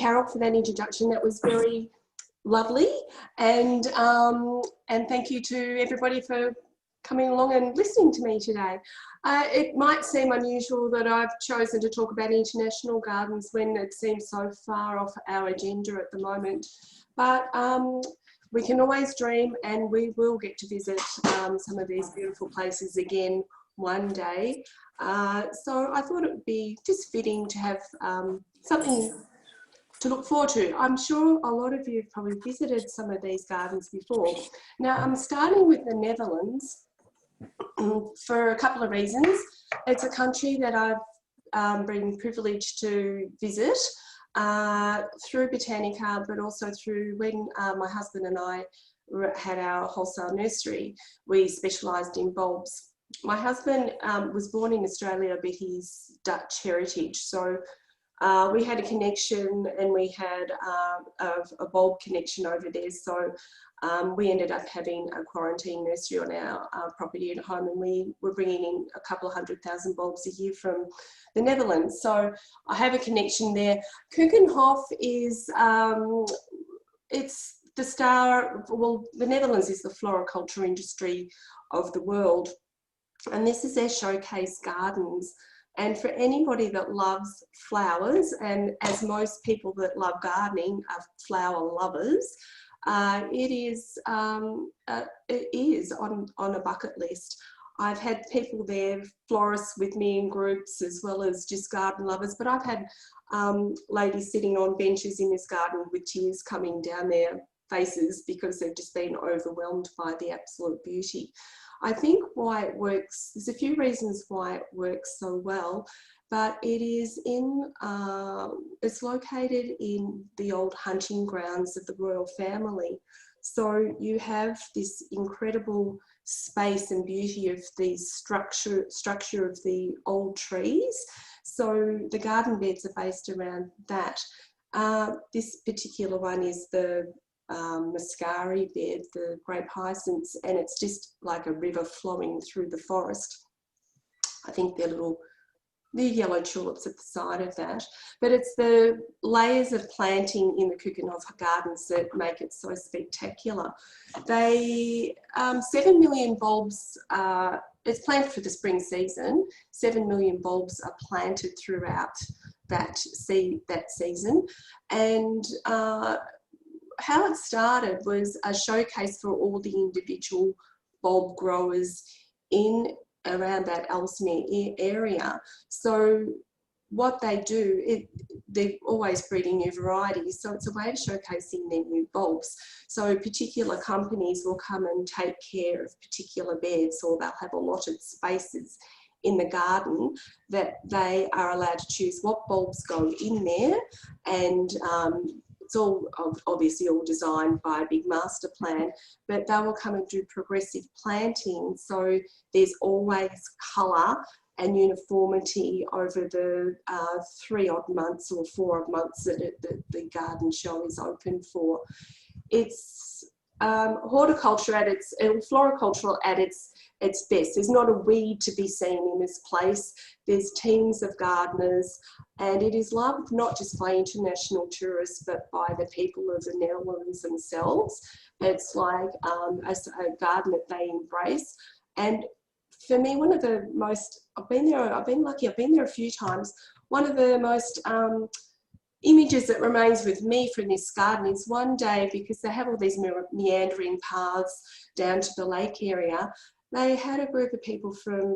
Carol, for that introduction. That was very lovely. And thank you to everybody for coming along and listening to me today. It might seem unusual that I've chosen to talk about international gardens when it seems so far off our agenda at the moment, but we can always dream, and we will get to visit some of these beautiful places again one day. So I thought it would be just fitting to have something to look forward to. I'm sure a lot of you have probably visited some of these gardens before. Now, I'm starting with the Netherlands for a couple of reasons. It's a country that I've been privileged to visit through Botanica, but also through when my husband and I had our wholesale nursery. We specialised in bulbs. My husband was born in Australia, but he's Dutch heritage, so we had a connection, and we had a bulb connection over there. So we ended up having a quarantine nursery on our property at home, and we were bringing in a couple of 100,000 bulbs a year from the Netherlands. So I have a connection there. Keukenhof is, it's the star, well, the Netherlands is the floriculture industry of the world. And this is their showcase gardens. And for anybody that loves flowers, and as most people that love gardening are flower lovers, it is on a bucket list. I've had people there, florists with me in groups, as well as just garden lovers, but I've had ladies sitting on benches in this garden with tears coming down their faces because they've just been overwhelmed by the absolute beauty. I think why it works, there's a few reasons why it works so well, but it is in, it's located in the old hunting grounds of the royal family. So you have this incredible space and beauty of the structure of the old trees. So the garden beds are based around that. This particular one is the Muscari bed, the grape hyacinths, and it's just like a river flowing through the forest. I think they're yellow tulips at the side of that, but it's the layers of planting in the Keukenhof gardens that make it so spectacular. They 7 million bulbs, it's planted for the spring season. 7 million bulbs are planted throughout that season, and how it started was a showcase for all the individual bulb growers in around that Ellesmere area. So what they do, they're always breeding new varieties, so it's a way of showcasing their new bulbs. So particular companies will come and take care of particular beds, or they'll have allotted spaces in the garden that they are allowed to choose what bulbs go in there, and it's all obviously all designed by a big master plan, but they will come and do progressive planting. So there's always colour and uniformity over the 3 odd months or 4 odd months that the garden show is open for. It's horticulture at its, floricultural at its best. There's not a weed to be seen in this place. There's teams of gardeners, and it is loved not just by international tourists, but by the people of the Netherlands themselves. It's like a garden that they embrace. And for me, one of the most, I've been lucky, I've been there a few times. One of the most images that remains with me from this garden is one day, because they have all these meandering paths down to the lake area, they had a group of people from,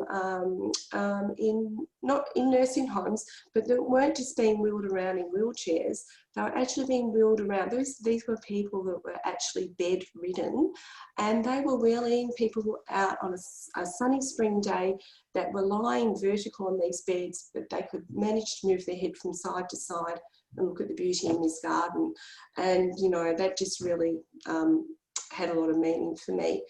not in nursing homes, but that weren't just being wheeled around in wheelchairs. They were actually being wheeled around. These were people that were actually bedridden, and they were wheeling people out on a sunny spring day that were lying vertical on these beds, but they could manage to move their head from side to side and look at the beauty in this garden. And, you know, that just really had a lot of meaning for me.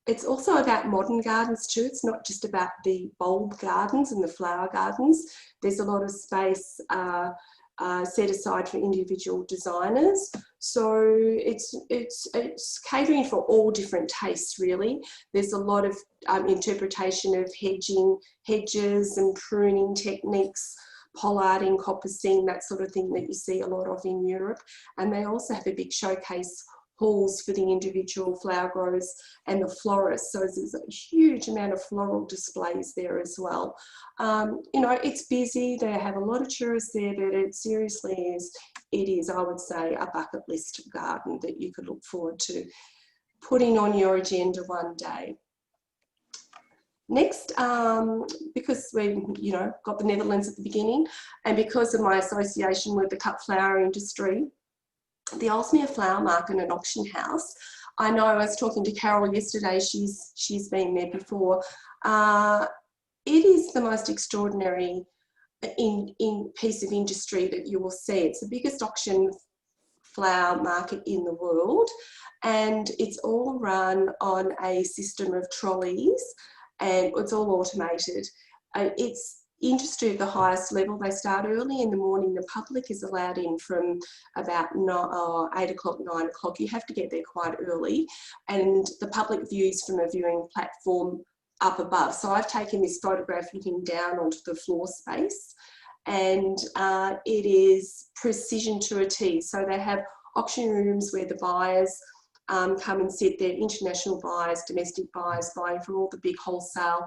It's also about modern gardens too. It's not just about the bulb gardens and the flower gardens. There's a lot of space set aside for individual designers. So it's catering for all different tastes, really. There's a lot of interpretation of hedges and pruning techniques, pollarding, coppicing, that sort of thing that you see a lot of in Europe. And they also have a big showcase halls for the individual flower growers and the florists. So there's a huge amount of floral displays there as well. You know, it's busy. They have a lot of tourists there, but it seriously is, I would say, a bucket list garden that you could look forward to putting on your agenda one day. Next, because we, you know, got the Netherlands at the beginning, and because of my association with the cut flower industry, the Ellesmere Flower Market and Auction House. I know I was talking to Carol yesterday, she's been there before. It is the most extraordinary piece of industry that you will see. It's the biggest auction flower market in the world, and it's all run on a system of trolleys, and it's all automated. It's industry at the highest level. They start early in the morning. The public is allowed in from about 8 o'clock, 9 o'clock. You have to get there quite early, and the public views from a viewing platform up above. So I've taken this photograph looking down onto the floor space, and it is precision to a T. So they have auction rooms where the buyers come and sit there, international buyers, domestic buyers buying from all the big wholesale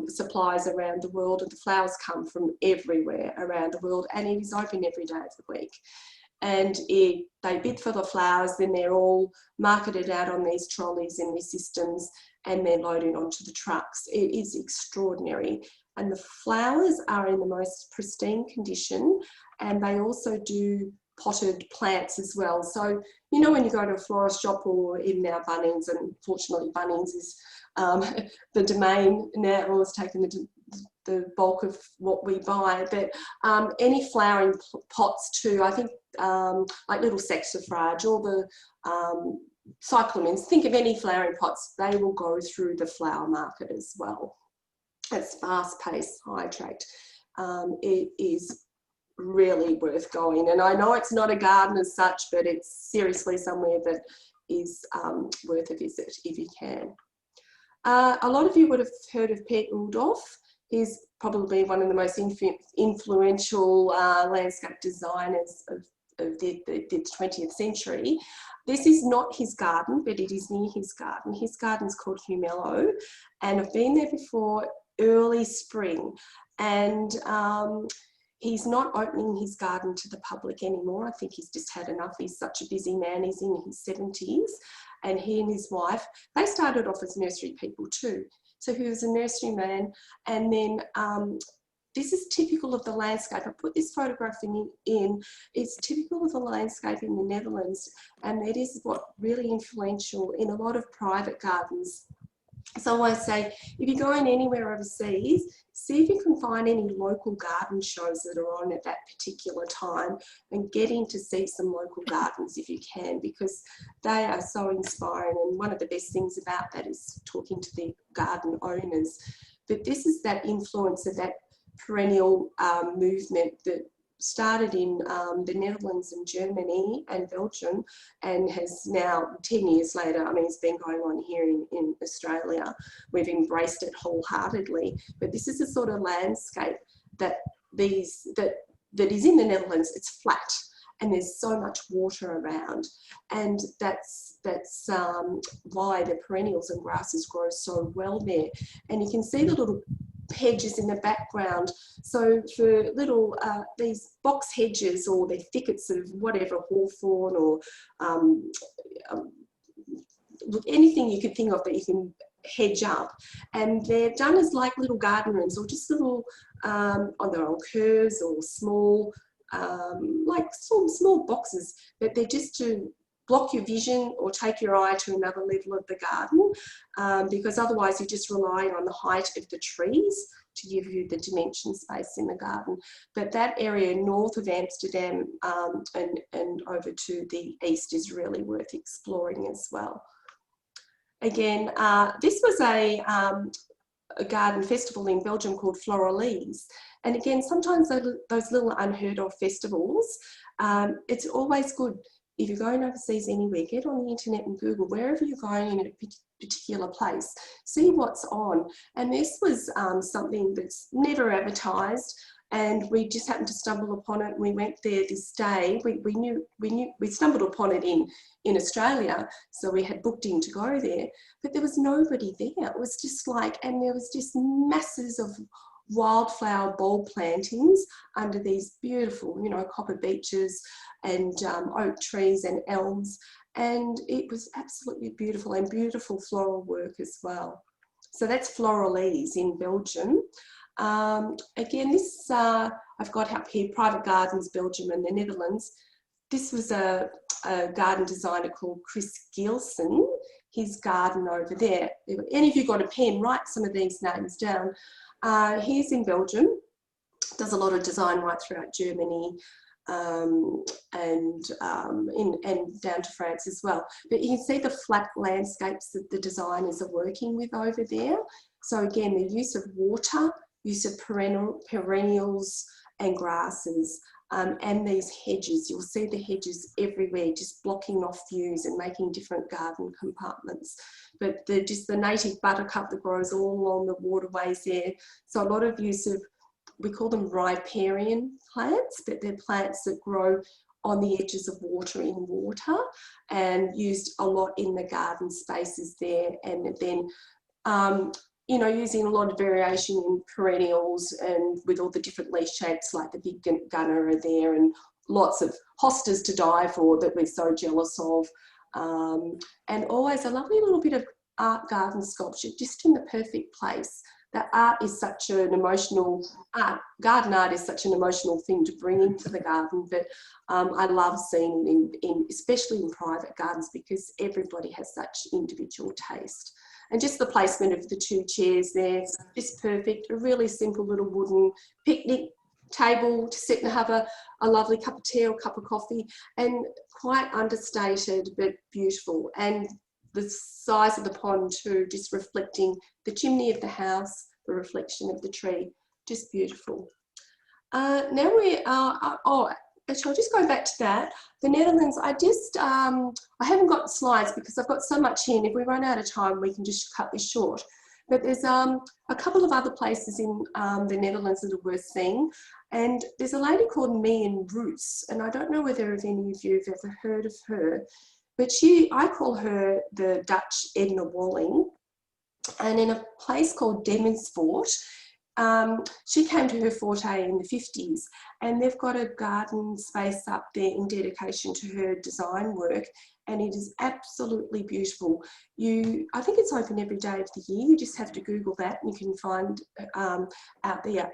suppliers around the world, and the flowers come from everywhere around the world, and it is open every day of the week. And they bid for the flowers, then they're all marketed out on these trolleys in these systems, and they're loaded onto the trucks. It is extraordinary. And the flowers are in the most pristine condition, and they also do potted plants as well. So, you know, when you go to a florist shop, or even now Bunnings, and fortunately Bunnings is the domain now, or has taken the bulk of what we buy, but any flowering pots too, I think like little saxifrage, or the cyclamens, think of any flowering pots, they will go through the flower market as well. It's fast-paced, high-tracked. It is really worth going, and I know it's not a garden as such, but it's seriously somewhere that is worth a visit if you can. A lot of you would have heard of Pet Rudolph. He's probably one of the most influential landscape designers of the 20th century. This is not his garden, but it is near his garden. His garden's called Humello, and I've been there before, early spring, and he's not opening his garden to the public anymore. I think he's just had enough. He's such a busy man. He's in his 70s, and he and his wife, they started off as nursery people too. So he was a nursery man, and then this is typical of the landscape. I put this photograph in. It's typical of the landscape in the Netherlands, and it is what really influential in a lot of private gardens. So I say, if you're going anywhere overseas, see if you can find any local garden shows that are on at that particular time, and get in to see some local gardens if you can, because they are so inspiring. And one of the best things about that is talking to the garden owners. But this is that influence of that perennial movement that started in the Netherlands and Germany and Belgium, and has now 10 years later, I mean, it's been going on here in Australia. We've embraced it wholeheartedly, but this is the sort of landscape that is in the Netherlands. It's flat, and there's so much water around, and that's why the perennials and grasses grow so well there. And you can see the little hedges in the background. So for little these box hedges, or their thickets of whatever, hawthorn, or anything you could think of that you can hedge up, and they're done as like little garden rooms, or just little on their own curves, or small like small boxes, but they're just to block your vision or take your eye to another level of the garden, because otherwise you're just relying on the height of the trees to give you the dimension space in the garden. But that area north of Amsterdam and over to the east is really worth exploring as well. Again, this was a garden festival in Belgium called Floralise. And again, sometimes those little unheard of festivals, it's always good. If you're going overseas anywhere, get on the internet and Google wherever you're going in a particular place, see what's on. And this was something that's never advertised. and we just happened to stumble upon it. And we went there this day. We stumbled upon it in Australia, so we had booked in to go there, but there was nobody there. It was just like, and there was just masses of wildflower bulb plantings under these beautiful, you know, copper beeches and oak trees and elms, and it was absolutely beautiful, and beautiful floral work as well. So that's Floralese in Belgium. Again, this I've got up here, Private Gardens Belgium and the Netherlands. This was a garden designer called Chris Gielsen. His garden over there. If any of you got a pen, write some of these names down. He's in Belgium, does a lot of design right throughout Germany, and down to France as well. But you can see the flat landscapes that the designers are working with over there. So again, the use of water, use of perennials and grasses, and these hedges. You'll see the hedges everywhere, just blocking off views and making different garden compartments. But just the native buttercup that grows all along the waterways there. So a lot of use of, we call them riparian plants, but they're plants that grow on the edges of water, in water, and used a lot in the garden spaces there. And then, you know, using a lot of variation in perennials and with all the different leaf shapes, like the big gunner are there, and lots of hostas to die for that we're so jealous of. And always a lovely little bit of art garden sculpture, just in the perfect place. That art is such an emotional, garden art is such an emotional thing to bring into the garden, but I love seeing it especially in private gardens, because everybody has such individual taste. And just the placement of the two chairs there, just perfect. A really simple little wooden picnic table to sit and have a lovely cup of tea or cup of coffee, and quite understated but beautiful. And the size of the pond too, just reflecting the chimney of the house, the reflection of the tree, just beautiful. Now we are, actually I'll just go back to that. The Netherlands, I haven't got slides because I've got so much in. If we run out of time, we can just cut this short. But there's a couple of other places in the Netherlands that are worth seeing. And there's a lady called Mian Roos, and I don't know whether any of you have ever heard of her, but I call her the Dutch Edna Walling. And in a place called Demersfoort, she came to her forte in the 50s, and they've got a garden space up there in dedication to her design work, and it is absolutely beautiful. I think it's open every day of the year. You just have to Google that, and you can find out the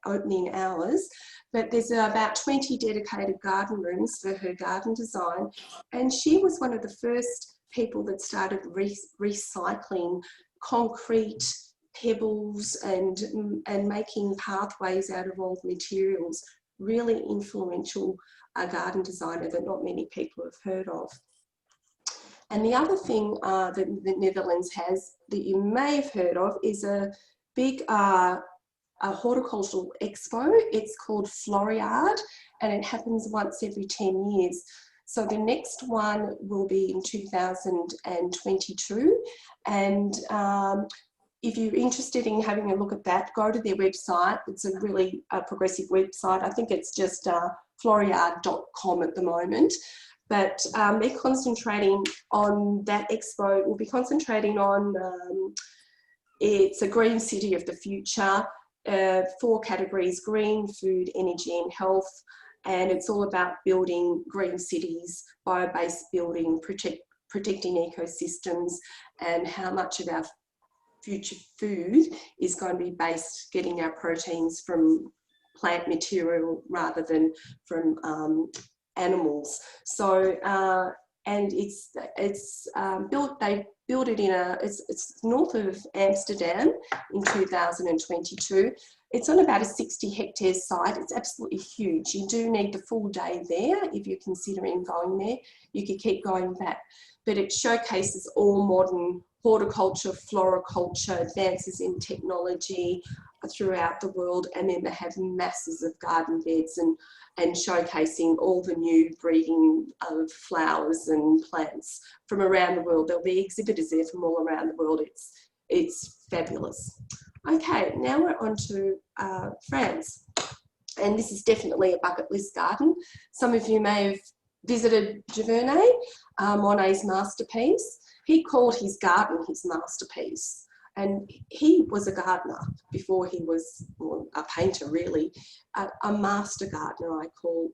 opening hours. But there's about 20 dedicated garden rooms for her garden design, and she was one of the first people that started recycling concrete, pebbles, and making pathways out of old materials. Really influential garden designer that not many people have heard of. And the other thing that the Netherlands has that you may have heard of is a big a horticultural expo. It's called Floriade, and it happens once every 10 years. So the next one will be in 2022, and if you're interested in having a look at that, go to their website. It's a really progressive website. I think it's just floriade.com at the moment. But they're concentrating on that expo. We'll be concentrating on, it's a green city of the future, 4 categories: green, food, energy and health. And it's all about building green cities, bio-based building, protecting ecosystems, and how much of our future food is going to be based, getting our proteins from plant material rather than from animals. So, and they built it in it's north of Amsterdam in 2022. It's on about a 60 hectare site. It's absolutely huge. You do need the full day there if you're considering going there. You could keep going back, but it showcases all modern horticulture, floriculture, advances in technology throughout the world, and then they have masses of garden beds and showcasing all the new breeding of flowers and plants from around the world. There'll be exhibitors there from all around the world. It's fabulous. Okay, now we're on to France. And this is definitely a bucket list garden. Some of you may have visited Giverny, Monet's masterpiece. He called his garden his masterpiece. And he was a gardener before he was, well, a painter really, a master gardener, I call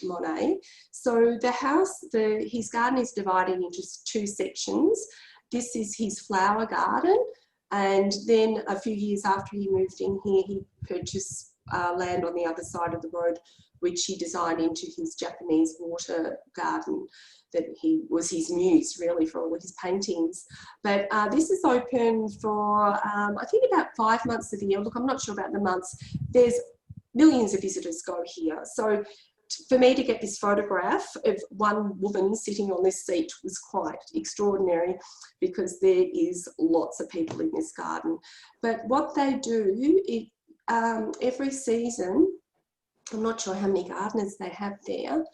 Monet. So the house, his garden is divided into two sections. This is his flower garden. And then a few years after he moved in here, he purchased land on the other side of the road, which he designed into his Japanese water garden that he was his muse really for all of his paintings. But this is open for I think about 5 months of the year. Look, I'm not sure about the months. There's millions of visitors go here. So for me to get this photograph of one woman sitting on this seat was quite extraordinary, because there is lots of people in this garden. But what they do, every season, I'm not sure how many gardeners they have there,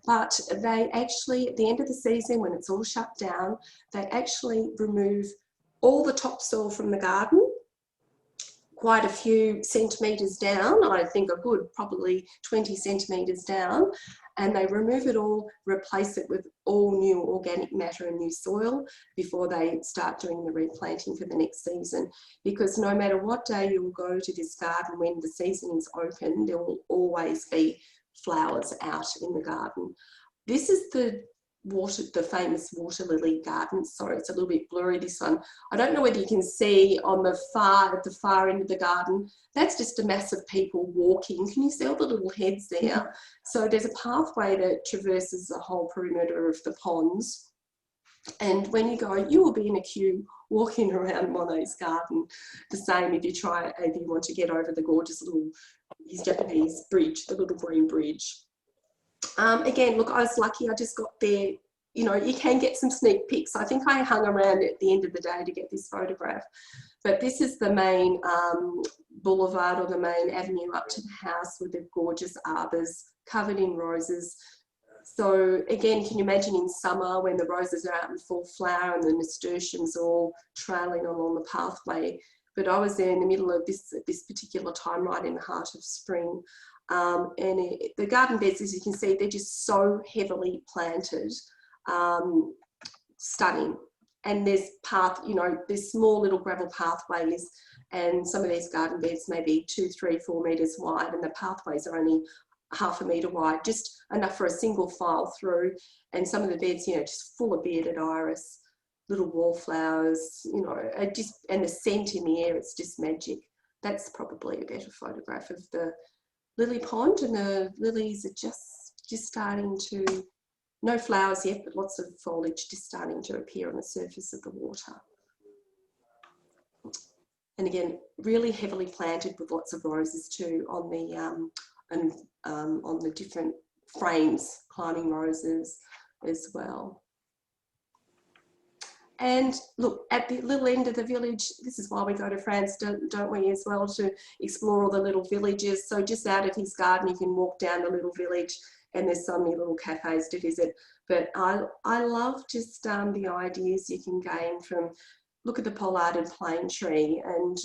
but they actually, at the end of the season, when it's all shut down, they actually remove all the topsoil from the garden, quite a few centimetres down, I think a good probably 20 centimetres down, and they remove it all, replace it with all new organic matter and new soil before they start doing the replanting for the next season. Because no matter what day you'll go to this garden when the season is open, there will always be flowers out in the garden. This is the famous water lily garden. Sorry, it's a little bit blurry, this one. I don't know whether you can see on the far end of the garden, that's just a mass of people walking. Can you see all the little heads there? So there's a pathway that traverses the whole perimeter of the ponds. And when you go, you will be in a queue walking around Monet's garden. The same if you want to get over the gorgeous his Japanese bridge, the little green bridge. Again, look, I was lucky, I just got there. You know, you can get some sneak peeks. I think I hung around at the end of the day to get this photograph. But this is the main boulevard, or the main avenue up to the house, with the gorgeous arbours covered in roses. So again, can you imagine in summer when the roses are out in full flower and the nasturtiums all trailing along the pathway? But I was there in the middle of this particular time, right in the heart of spring. The garden beds, as you can see, they're just so heavily planted, stunning. And there's there's small little gravel pathways, and some of these garden beds may be 2, 3, 4 metres wide, and the pathways are only half a metre wide, just enough for a single file through. And some of the beds, just full of bearded iris, little wallflowers, and the scent in the air, it's just magic. That's probably a better photograph of the lily pond, and the lilies are just starting to, no flowers yet, but lots of foliage just starting to appear on the surface of the water. And again, really heavily planted with lots of roses too on the different frames, climbing roses as well. And look, at the little end of the village, this is why we go to France, don't we, as well, to explore all the little villages. So just out of his garden, you can walk down the little village, and there's so many little cafes to visit. But I love just the ideas you can gain from, look at the pollarded plane tree. And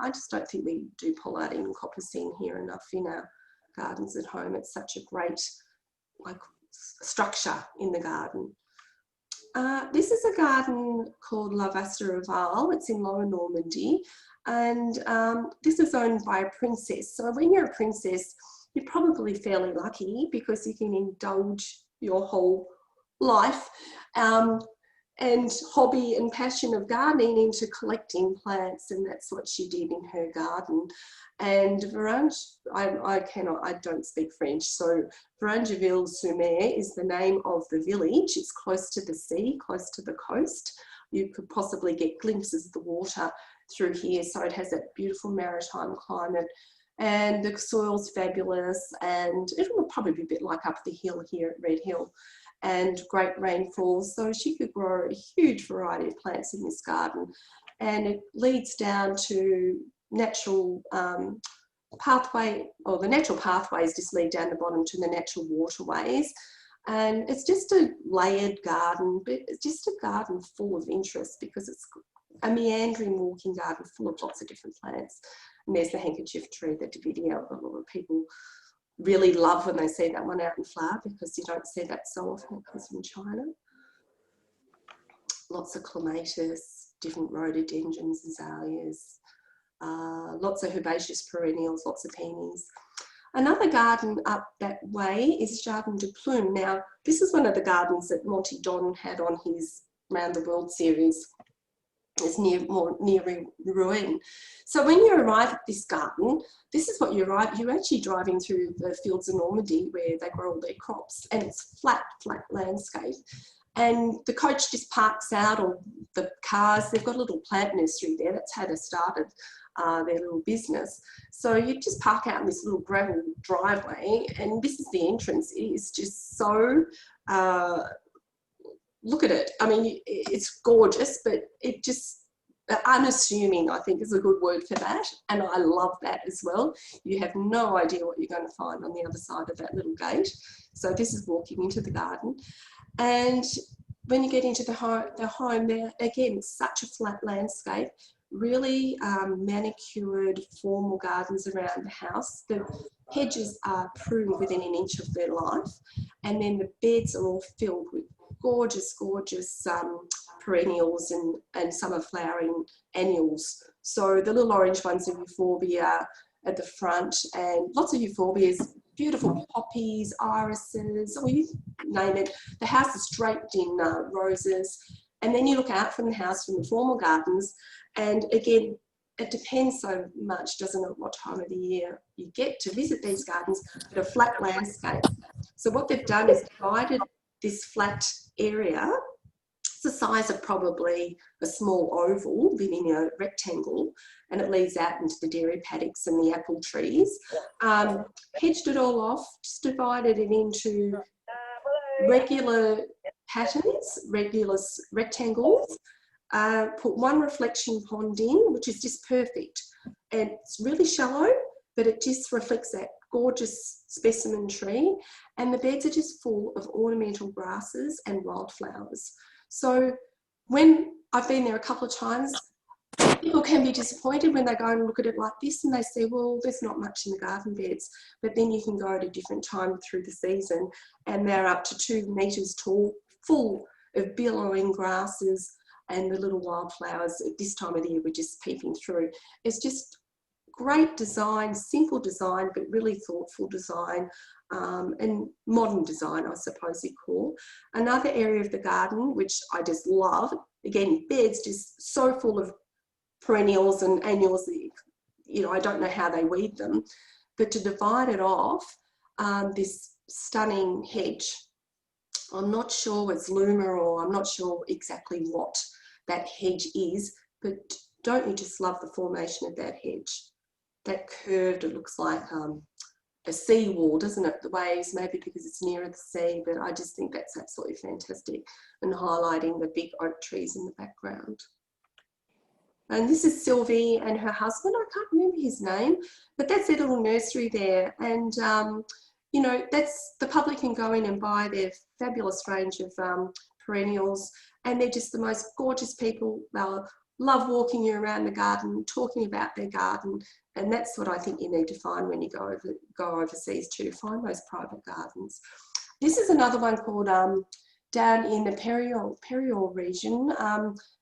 I just don't think we do pollarding and coppicing here enough in our gardens at home. It's such a great structure in the garden. This is a garden called La Vaste-Rival. It's in Lower Normandy, and this is owned by a princess. So when you're a princess, you're probably fairly lucky, because you can indulge your whole life and hobby and passion of gardening into collecting plants, and that's what she did in her garden. And Varangeville, I don't speak French, so Varangeville-sur-Mer is the name of the village. It's close to the sea, close to the coast. You could possibly get glimpses of the water through here, so it has that beautiful maritime climate. And the soil's fabulous, and it will probably be a bit like up the hill here at Red Hill, and great rainfalls. So she could grow a huge variety of plants in this garden. And it leads down to natural pathway, or the natural pathways just lead down the bottom to the natural waterways. And it's just a layered garden, but it's just a garden full of interest, because it's a meandering walking garden full of lots of different plants. And there's the handkerchief tree, the video a lot of people really love when they see that one out in flower, because you don't see that so often. It comes from China. Lots of clematis, different rhododendrons, azaleas, lots of herbaceous perennials, lots of peonies. Another garden up that way is Jardin de Plume. Now, this is one of the gardens that Monty Don had on his Round the World series. It's near Rouen. So when you arrive at this garden, this is what you arrive. You're actually driving through the fields of Normandy where they grow all their crops, and it's flat landscape. And the coach just parks out, or the cars. They've got a little plant nursery there. That's how they started their little business. So you just park out in this little gravel driveway, and this is the entrance. It is just so, look at it. I mean, it's gorgeous, but it just, unassuming, I think, is a good word for that. And I love that as well. You have no idea what you're going to find on the other side of that little gate. So this is walking into the garden. And when you get into the home there, again, it's such a flat landscape, really manicured, formal gardens around the house. The hedges are pruned within an inch of their life, and then the beds are all filled with gorgeous, gorgeous perennials and summer flowering annuals. So the little orange ones are euphorbia at the front, and lots of euphorbias, beautiful poppies, irises, or you name it. The house is draped in roses. And then you look out from the house, from the formal gardens, and again, it depends so much, doesn't it, what time of the year you get to visit these gardens, but a flat landscape. So what they've done is divided this flat area. It's the size of probably a small oval, meaning a rectangle, and it leads out into the dairy paddocks and the apple trees. Hedged it all off, just divided it into regular patterns, regular rectangles, put one reflection pond in, which is just perfect. And it's really shallow, but it just reflects that gorgeous specimen tree. And the beds are just full of ornamental grasses and wildflowers. So when I've been there a couple of times, people can be disappointed when they go and look at it like this and they say, well, there's not much in the garden beds. But then you can go at a different time through the season and they're up to 2 metres tall, full of billowing grasses and the little wildflowers. At this time of the year, we're just peeping through. It's just great design, simple design, but really thoughtful design, and modern design, I suppose you call. Another area of the garden, which I just love, again, beds just so full of perennials and annuals that, you know, I don't know how they weed them, but to divide it off, this stunning hedge. I'm not sure it's Luma, or I'm not sure exactly what that hedge is, but don't you just love the formation of that hedge? That curved, it looks like a sea wall, doesn't it? The waves, maybe because it's nearer the sea, but I just think that's absolutely fantastic, and highlighting the big oak trees in the background. And this is Sylvie and her husband. I can't remember his name, but that's their little nursery there. And, you know, that's, the public can go in and buy their fabulous range of perennials, and they're just the most gorgeous people. They'll love walking you around the garden, talking about their garden, and that's what I think you need to find when you go overseas too, find those private gardens. This is another one called down in the Périgord region,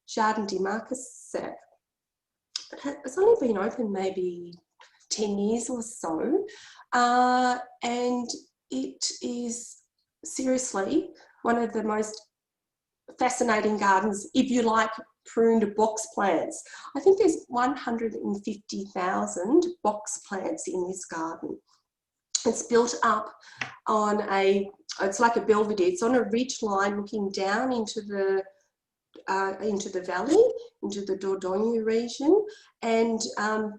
Jardin de Marquessac. It's only been open maybe 10 years or so, and it is seriously one of the most fascinating gardens if you like pruned box plants. I think there's 150,000 box plants in this garden. It's built up on it's like a belvedere. It's on a ridge line looking down into the valley, into the Dordogne region, and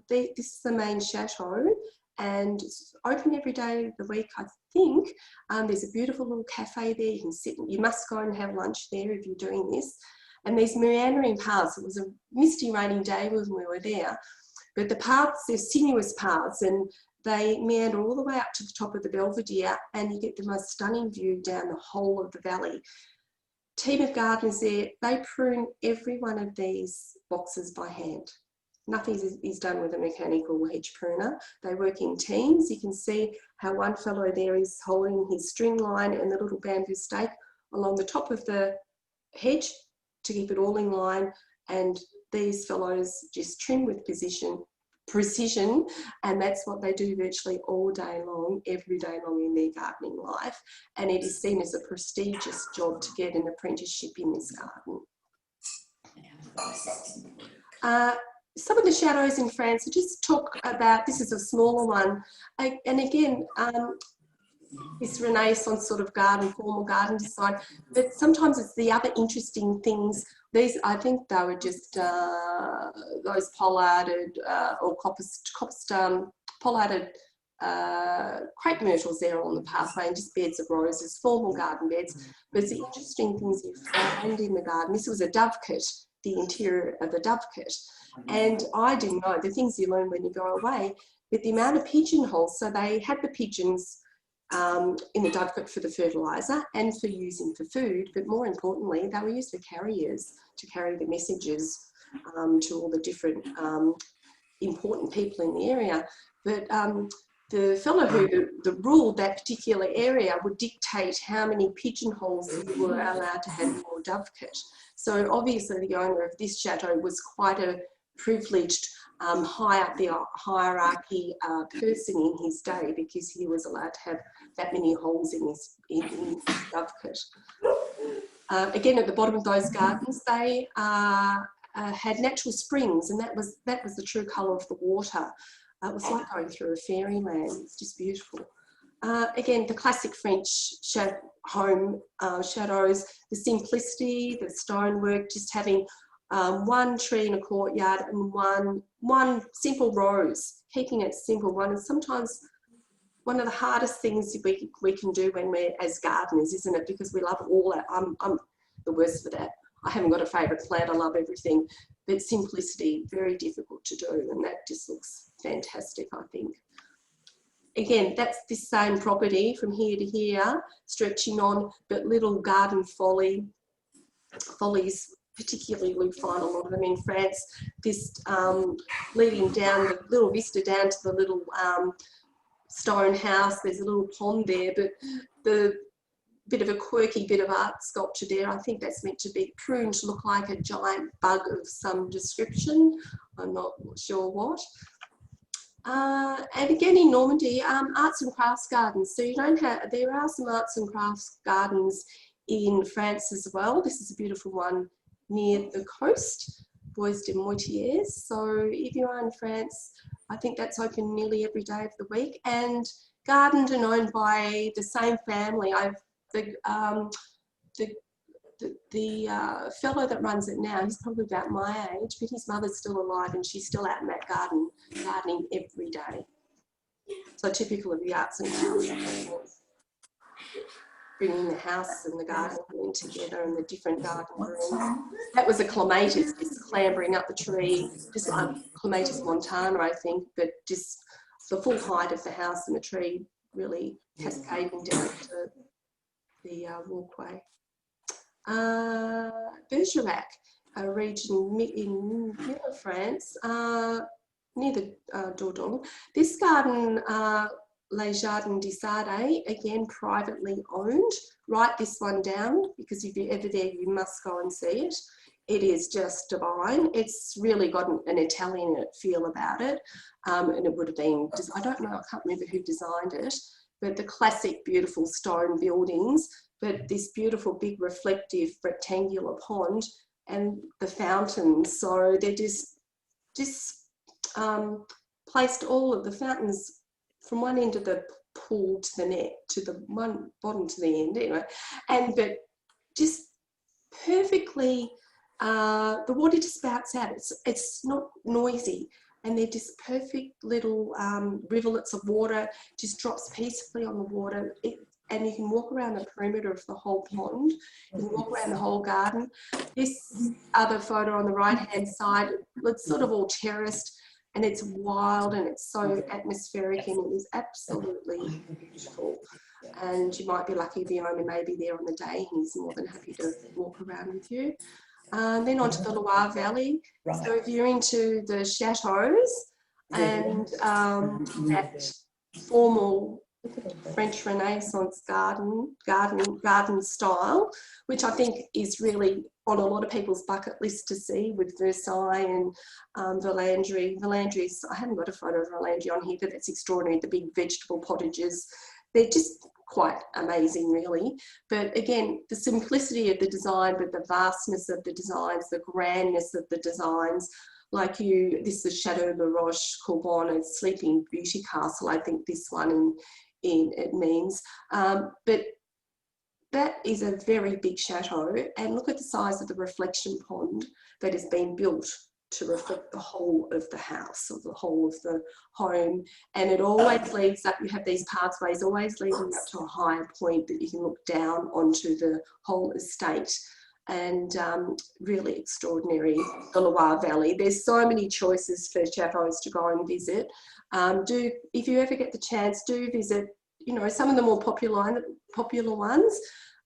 this is the main chateau, and it's open every day of the week, I think. There's a beautiful little cafe there. You can sit, you must go and have lunch there if you're doing this. And these meandering paths, it was a misty, rainy day when we were there, but the paths, they're sinuous paths, and they meander all the way up to the top of the belvedere, and you get the most stunning view down the whole of the valley. team of gardeners there, they prune every one of these boxes by hand. Nothing is done with a mechanical hedge pruner. They work in teams. You can see how one fellow there is holding his string line and the little bamboo stake along the top of the hedge to keep it all in line, and these fellows just trim with precision, and that's what they do virtually all day long, every day long in their gardening life, and it is seen as a prestigious job to get an apprenticeship in this garden. Some of the shadows in France, I just talk about, this is a smaller one, and again, this Renaissance sort of garden, formal garden design, but sometimes it's the other interesting things. These, I think they were just those pollarded or pollarded crepe myrtles there on the pathway, and just beds of roses, formal garden beds. But it's the interesting things you find in the garden. This was a dovecot, the interior of a dovecot. And I didn't know the things you learn when you go away, but the amount of pigeonholes. So they had the pigeons in the dovecot for the fertiliser and for using for food, but more importantly, they were used for carriers to carry the messages to all the different important people in the area. But the fellow who ruled that particular area would dictate how many pigeonholes you were allowed to have in your dovecot. So obviously the owner of this chateau was quite a privileged, high up the hierarchy person in his day, because he was allowed to have that many holes in his dovecot. Again, at the bottom of those gardens, they had natural springs, and that was the true colour of the water. It was like going through a fairyland. It's just beautiful. Again, the classic French home chateaux, the simplicity, the stonework, just having one tree in a courtyard and one simple rose, keeping it simple. One is sometimes one of the hardest things we can do when we're as gardeners, isn't it? Because we love all that. I'm the worst for that. I haven't got a favourite plant. I love everything, but simplicity, very difficult to do, and that just looks fantastic, I think. Again, that's this same property from here to here, stretching on, but little garden follies, particularly we find a lot of them in France, this leading down the little vista down to the little stone house. There's a little pond there, but the bit of a quirky bit of art sculpture there, I think that's meant to be pruned to look like a giant bug of some description. I'm not sure what. And again in Normandy, arts and crafts gardens. So you don't have, there are some arts and crafts gardens in France as well. This is a beautiful one near the coast, Bois de Moitiers. So if you are in France, I think that's open nearly every day of the week. And gardens are owned by the same family. The fellow that runs it now, he's probably about my age, but his mother's still alive and she's still out in that garden, gardening every day. So typical of the arts and crafts, bringing the house and the garden in together and the different garden rooms. That was a clematis, just clambering up the tree, just like Clematis montana, I think, but just the full height of the house and the tree really cascading down to the walkway. Bergerac, a region in middle of France, near the Dordogne. This garden, Les Jardins du Sade, again privately owned. Write this one down, because if you're ever there, you must go and see it. It is just divine. It's really got an Italian feel about it, and it would have been, I don't know, I can't remember who designed it, but the classic beautiful stone buildings, but this beautiful big reflective rectangular pond and the fountains. So they're just placed all of the fountains from one end of the pool to the net, to the one bottom to the end anyway, but just perfectly, the water just spouts out. It's not noisy, and they're just perfect little rivulets of water, just drops peacefully on the water. And you can walk around the perimeter of the whole pond, you can walk around the whole garden. This other photo on the right-hand side, it's sort of all terraced, and it's wild and it's so atmospheric, and it is absolutely beautiful. and you might be lucky the owner may be there on the day. He's more than happy to walk around with you. Then onto the Loire Valley. So if you're into the chateaux and that formal French Renaissance garden style, which I think is really on a lot of people's bucket list to see, with Versailles and Valandry. Valandry's, I haven't got a photo of Valandry on here, but that's extraordinary. The big vegetable cottages, they're just quite amazing, really. But again, the simplicity of the design, but the vastness of the designs, the grandness of the designs. Like this is Chateau La Roche-Courbon, a Sleeping Beauty Castle, I think this one it means. But that is a very big chateau, and look at the size of the reflection pond that has been built to reflect the whole of the house, or the whole of the home. And it always leads up, you have these pathways always leading up to a higher point that you can look down onto the whole estate. And really extraordinary, the Loire Valley. There's so many choices for chateaus to go and visit. If you ever get the chance, do visit, you know, some of the more popular ones,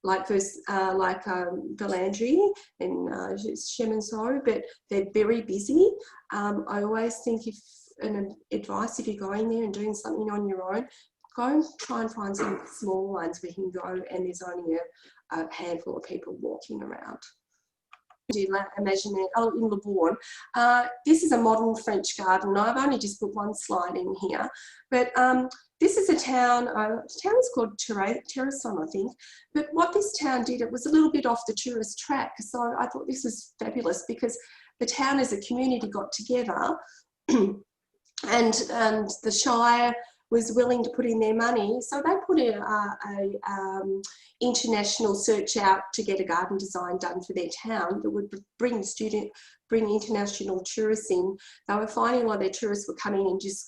like Valandry and Chemonceau, but they're very busy. I always think advice, if you're going there and doing something on your own, go and try and find some small ones where you can go and there's only a handful of people walking around. Imagine it, in Le Bourn. This is a modern French garden. I've only just put one slide in here, but this is a town, the town is called Terrasson, I think. But what this town did, it was a little bit off the tourist track. So I thought this is fabulous, because the town as a community got together and the Shire was willing to put in their money. So they put a international search out to get a garden design done for their town that would bring international tourists in. They were finding a lot of their tourists were coming and just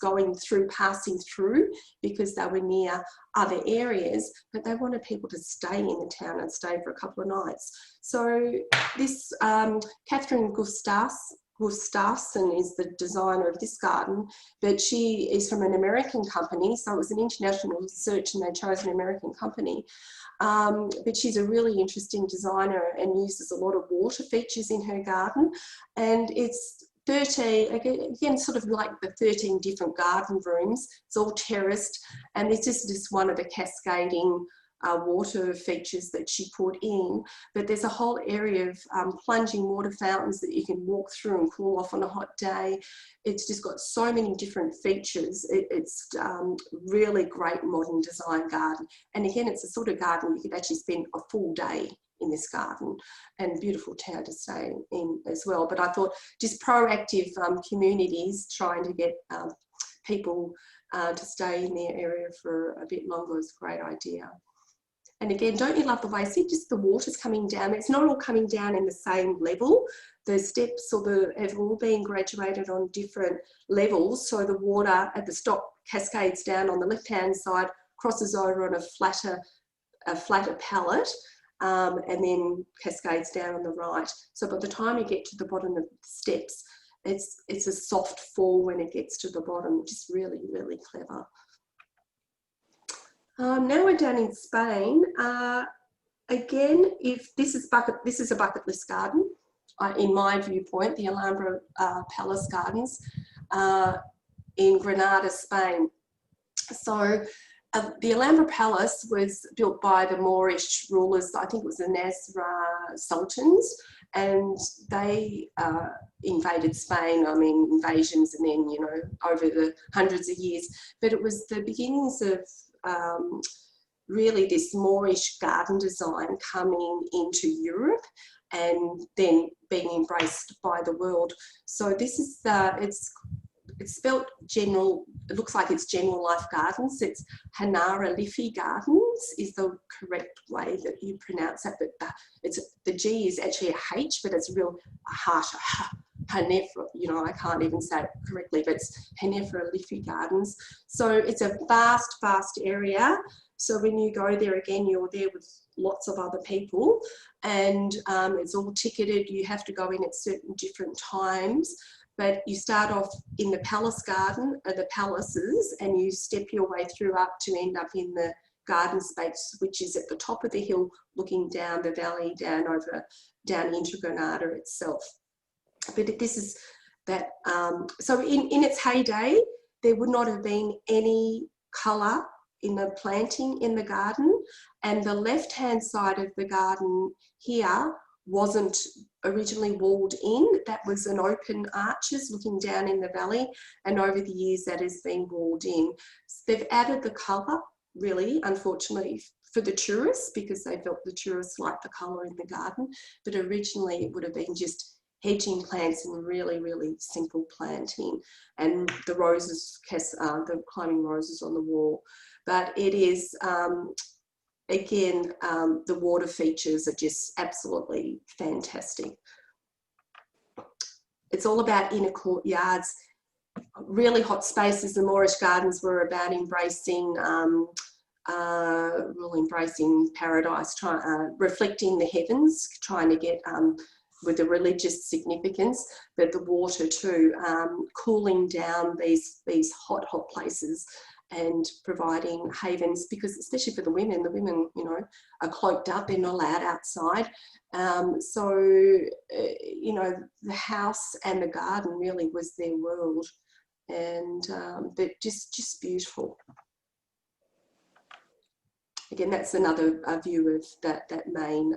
passing through because they were near other areas, but they wanted people to stay in the town and stay for a couple of nights. So this Catherine Gustafson is the designer of this garden, but she is from an American company, so it was an international search and they chose an American company. But she's a really interesting designer and uses a lot of water features in her garden, and it's 13, again, sort of like the 13 different garden rooms. It's all terraced, and this is just one of the cascading water features that she put in, but there's a whole area of plunging water fountains that you can walk through and cool off on a hot day. It's just got so many different features. It's really great modern design garden, and again, it's a sort of garden you could actually spend a full day in this garden, and beautiful town to stay in as well. But I thought just proactive communities trying to get people to stay in their area for a bit longer is a great idea. And again, don't you love the way, see, just the water's coming down. It's not all coming down in the same level. The steps have all been graduated on different levels. So the water at the top cascades down on the left-hand side, crosses over on a flatter palette, and then cascades down on the right. So by the time you get to the bottom of the steps, it's a soft fall when it gets to the bottom. Just really, really clever. Now we're down in Spain. Again, if this is a bucket list garden, in my viewpoint, the Alhambra Palace Gardens in Granada, Spain. So the Alhambra Palace was built by the Moorish rulers, I think it was the Nasrid Sultans, and they invaded Spain. I mean, invasions, and then, you know, over the hundreds of years. But it was the beginnings of really this Moorish garden design coming into Europe and then being embraced by the world. So this is it's spelt general, it looks like it's General Life Gardens. It's Hanara Liffey Gardens is the correct way that you pronounce that, but the G is actually a H, but it's a real harsh Hanefra, you know, I can't even say it correctly, but it's Hanefra Liffey Gardens. So it's a vast, vast area. So when you go there, again, you're there with lots of other people, and it's all ticketed. You have to go in at certain different times, but you start off in the palace garden, the palaces, and you step your way through up to end up in the garden space, which is at the top of the hill, looking down the valley, down into Granada itself. But this is that, so in its heyday, there would not have been any colour in the planting in the garden, and the left-hand side of the garden here wasn't originally walled in. That was an open arches looking down in the valley, and over the years that has been walled in. So they've added the colour, really, unfortunately, for the tourists, because they felt the tourists liked the colour in the garden, but originally it would have been just hedging plants and really, really simple planting, and the roses, the climbing roses on the wall. But it is, again, the water features are just absolutely fantastic. It's all about inner courtyards, really hot spaces. The Moorish gardens were about embracing, embracing paradise, reflecting the heavens, trying to get with the religious significance, but the water too, cooling down these hot places and providing havens, because especially for the women, you know, are cloaked up, they're not allowed outside. So, you know, the house and the garden really was their world, and but just beautiful. Again, that's another view of that main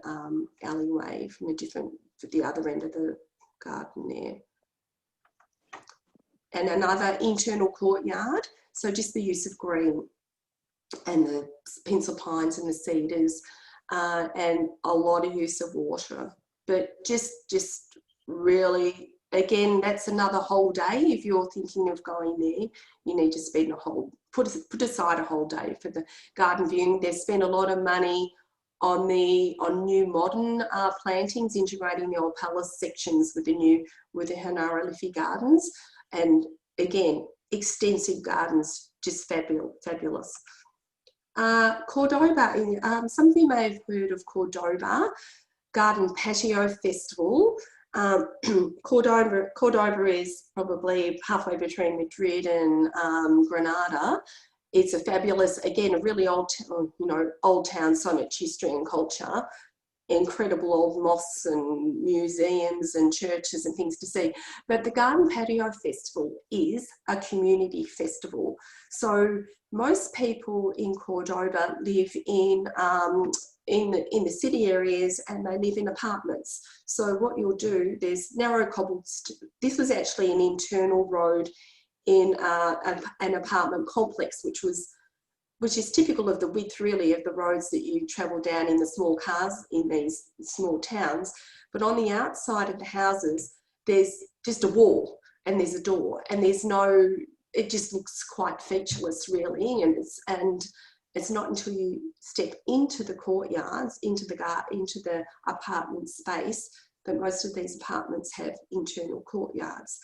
alleyway from the other end of the garden there. And another internal courtyard, so just the use of green and the pencil pines and the cedars, and a lot of use of water. But just really, again, that's another whole day. If you're thinking of going there, you need to spend put aside a whole day for the garden viewing. They've spent a lot of money on new modern plantings, integrating the old palace sections with the Hanara Liffey gardens, and again, extensive gardens, just fabulous. Cordoba, some of you may have heard of Cordoba Garden Patio Festival. Cordoba is probably halfway between Madrid and Granada. It's a fabulous, again, a really old town, so much history and culture, incredible old mosques and museums and churches and things to see. But the Garden Patio Festival is a community festival. So most people in Cordoba live in the city areas, and they live in apartments. So what you'll do, there's narrow cobbled, this was actually an internal road in an apartment complex, which is typical of the width really of the roads that you travel down in the small cars in these small towns. But on the outside of the houses, there's just a wall and there's a door, and it just looks quite featureless really, and it's not until you step into the courtyards, into the apartment space, that most of these apartments have internal courtyards.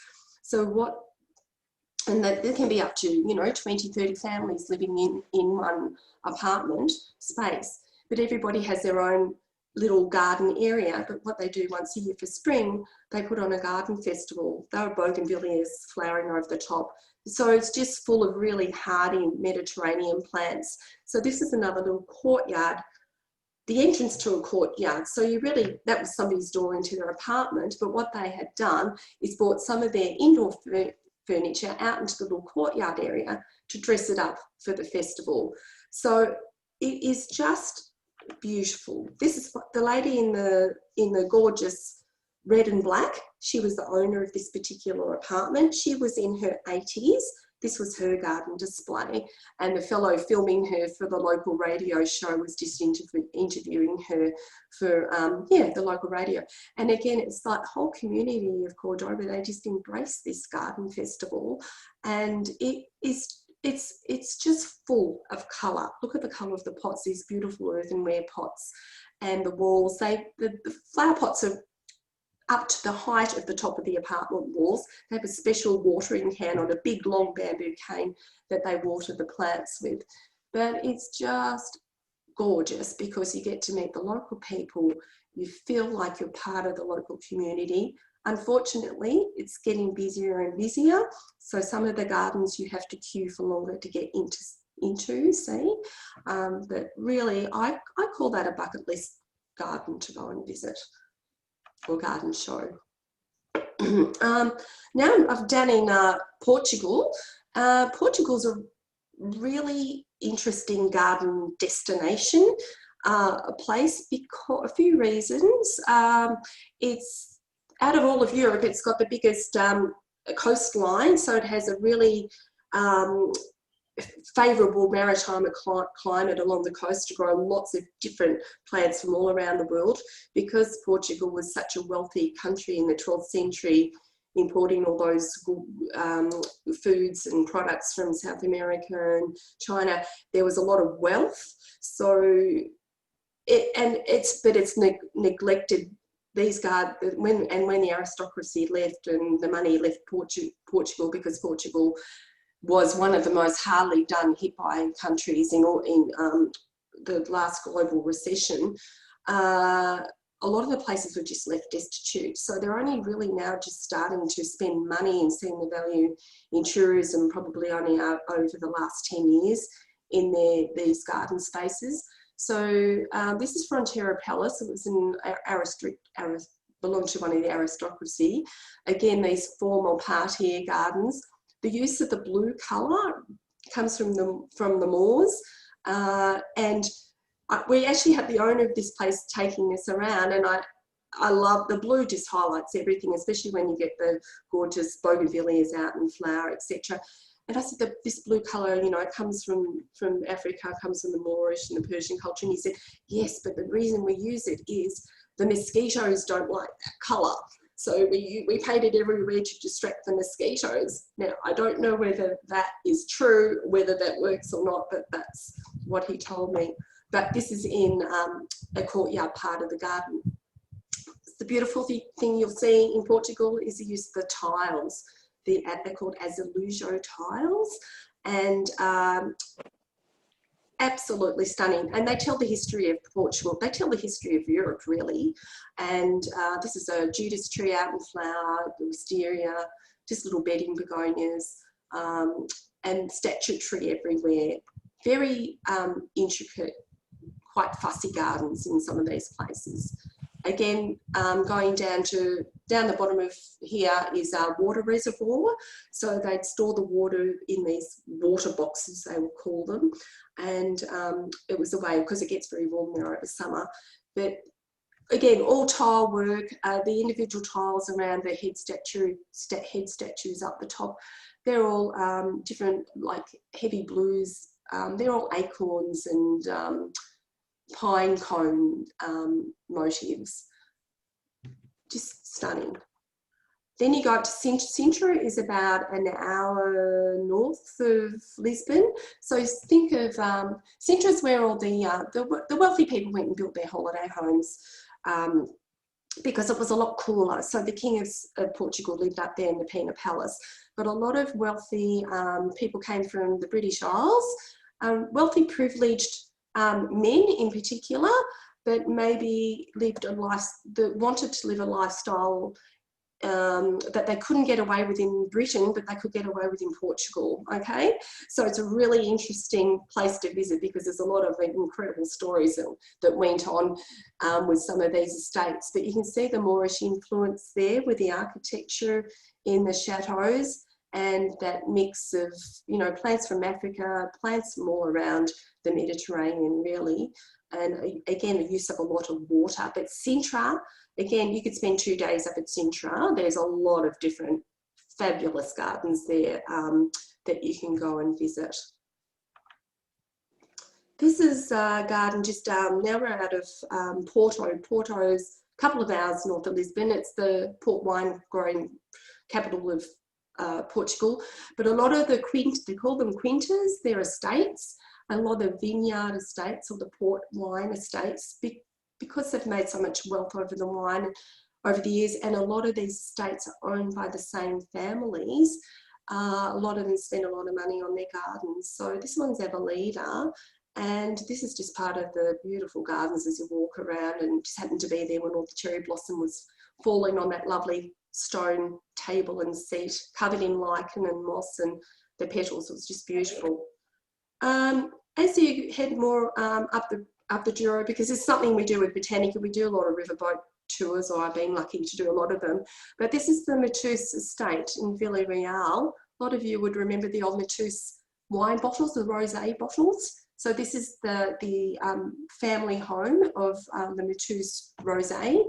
And that there can be up to, 20, 30 families living in one apartment space, but everybody has their own little garden area. But what they do once a year for spring, they put on a garden festival. There are bougainvilleas flowering over the top. So it's just full of really hardy Mediterranean plants. So this is another little courtyard, the entrance to a courtyard. So that was somebody's door into their apartment, but what they had done is brought some of their indoor furniture out into the little courtyard area to dress it up for the festival. So it is just beautiful. This is the lady in the gorgeous red and black. She was the owner of this particular apartment. She was in her 80s. This was her garden display, and the fellow filming her for the local radio show was just interviewing her for the local radio. And again, it's like the whole community of Cordoba, they just embrace this garden festival, and it's just full of colour. Look at the colour of the pots, these beautiful earthenware pots, and the walls. The flower pots are up to the height of the top of the apartment walls. They have a special watering can on a big long bamboo cane that they water the plants with. But it's just gorgeous because you get to meet the local people. You feel like you're part of the local community. Unfortunately, it's getting busier and busier. So some of the gardens you have to queue for longer to get into, see. But really, I call that a bucket list garden to go and visit, or garden show. Now I'm down in Portugal. Portugal's a really interesting garden destination, a place because a few reasons. It's out of all of Europe, it's got the biggest coastline, so it has a really favourable maritime climate along the coast to grow lots of different plants from all around the world. Because Portugal was such a wealthy country in the 12th century, importing all those foods and products from South America and China, there was a lot of wealth. So it's neglected these when the aristocracy left and the money left Portugal, because Portugal was one of the most hardly done hit by countries in the last global recession. A lot of the places were just left destitute. So they're only really now just starting to spend money and seeing the value in tourism, probably only over the last 10 years in these garden spaces. So this is Frontera Palace. It was belonged to one of the aristocracy. Again, these formal parterre gardens. The use of the blue colour comes from the Moors, and we actually had the owner of this place taking us around, and I love the blue. Just highlights everything, especially when you get the gorgeous bougainvilleas out in flower, etc. And I said that this blue colour, you know, it comes from Africa, comes from the Moorish and the Persian culture. And he said, yes, but the reason we use it is the mosquitoes don't like that colour. So we painted everywhere to distract the mosquitoes. Now, I don't know whether that is true, whether that works or not, but that's what he told me. But this is in a courtyard part of the garden. The beautiful thing you'll see in Portugal is the use of the tiles. They're called azulejo tiles, and absolutely stunning. And they tell the history of Portugal. They tell the history of Europe, really. And this is a Judas tree out in flower, the wisteria, just little bedding begonias, and statue tree everywhere. Very intricate, quite fussy gardens in some of these places. Again, going down the bottom of here is a water reservoir. So they'd store the water in these water boxes, they would call them. And it was a way, because it gets very warm there over summer. But again, all tile work, the individual tiles around the head statues up the top, they're all different, like heavy blues. They're all acorns and pine cone motifs. Just stunning. Then you go up to Sintra, is about an hour north of Lisbon. So think of Sintra's where all the wealthy people went and built their holiday homes, because it was a lot cooler. So the King of Portugal lived up there in the Pina Palace. But a lot of wealthy people came from the British Isles, wealthy, privileged men in particular, but maybe wanted to live a lifestyle that they couldn't get away with in Britain, but they could get away with in Portugal, okay? So it's a really interesting place to visit, because there's a lot of incredible stories that went on with some of these estates. But you can see the Moorish influence there with the architecture in the chateaus, and that mix of, you know, plants from Africa, plants from all around the Mediterranean, really. And again, the use of a lot of water. But Sintra, again, you could spend 2 days up at Sintra. There's a lot of different fabulous gardens there that you can go and visit. This is a garden just, now we're out of Porto. Porto's a couple of hours north of Lisbon. It's the port wine growing capital of Portugal. But a lot of the they call them quintas, they're estates. A lot of vineyard estates, or the port wine estates, because they've made so much wealth over the wine over the years, and a lot of these estates are owned by the same families. A lot of them spend a lot of money on their gardens. So this one's Aveleda, and this is just part of the beautiful gardens as you walk around, and just happened to be there when all the cherry blossom was falling on that lovely stone table and seat covered in lichen and moss, and the petals. It was just beautiful. As you head more up the Douro, because it's something we do with Botanica, we do a lot of riverboat tours, or I've been lucky to do a lot of them. But this is the Matus estate in Villarreal. A lot of you would remember the old Matus wine bottles, the rosé bottles. So this is the family home of the Matus rosé.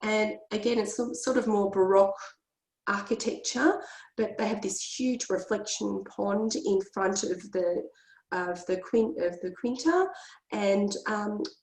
And again, it's sort of more Baroque architecture, but they have this huge reflection pond in front of the Quinta, and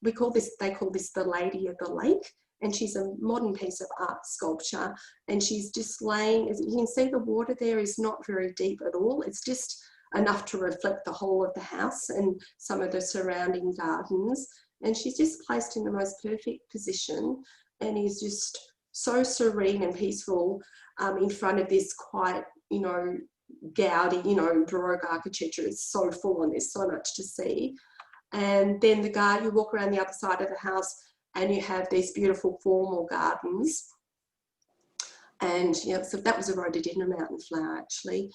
they call this the Lady of the Lake, and she's a modern piece of art sculpture, and she's just laying, as you can see, the water there is not very deep at all. It's just enough to reflect the whole of the house and some of the surrounding gardens, and she's just placed in the most perfect position, and is just so serene and peaceful in front of this quite, you know, Gaudi, you know, Baroque architecture. Is so full on, there's so much to see. And then the garden, you walk around the other side of the house and you have these beautiful formal gardens. And yeah, so that was a rhododendron mountain flower actually.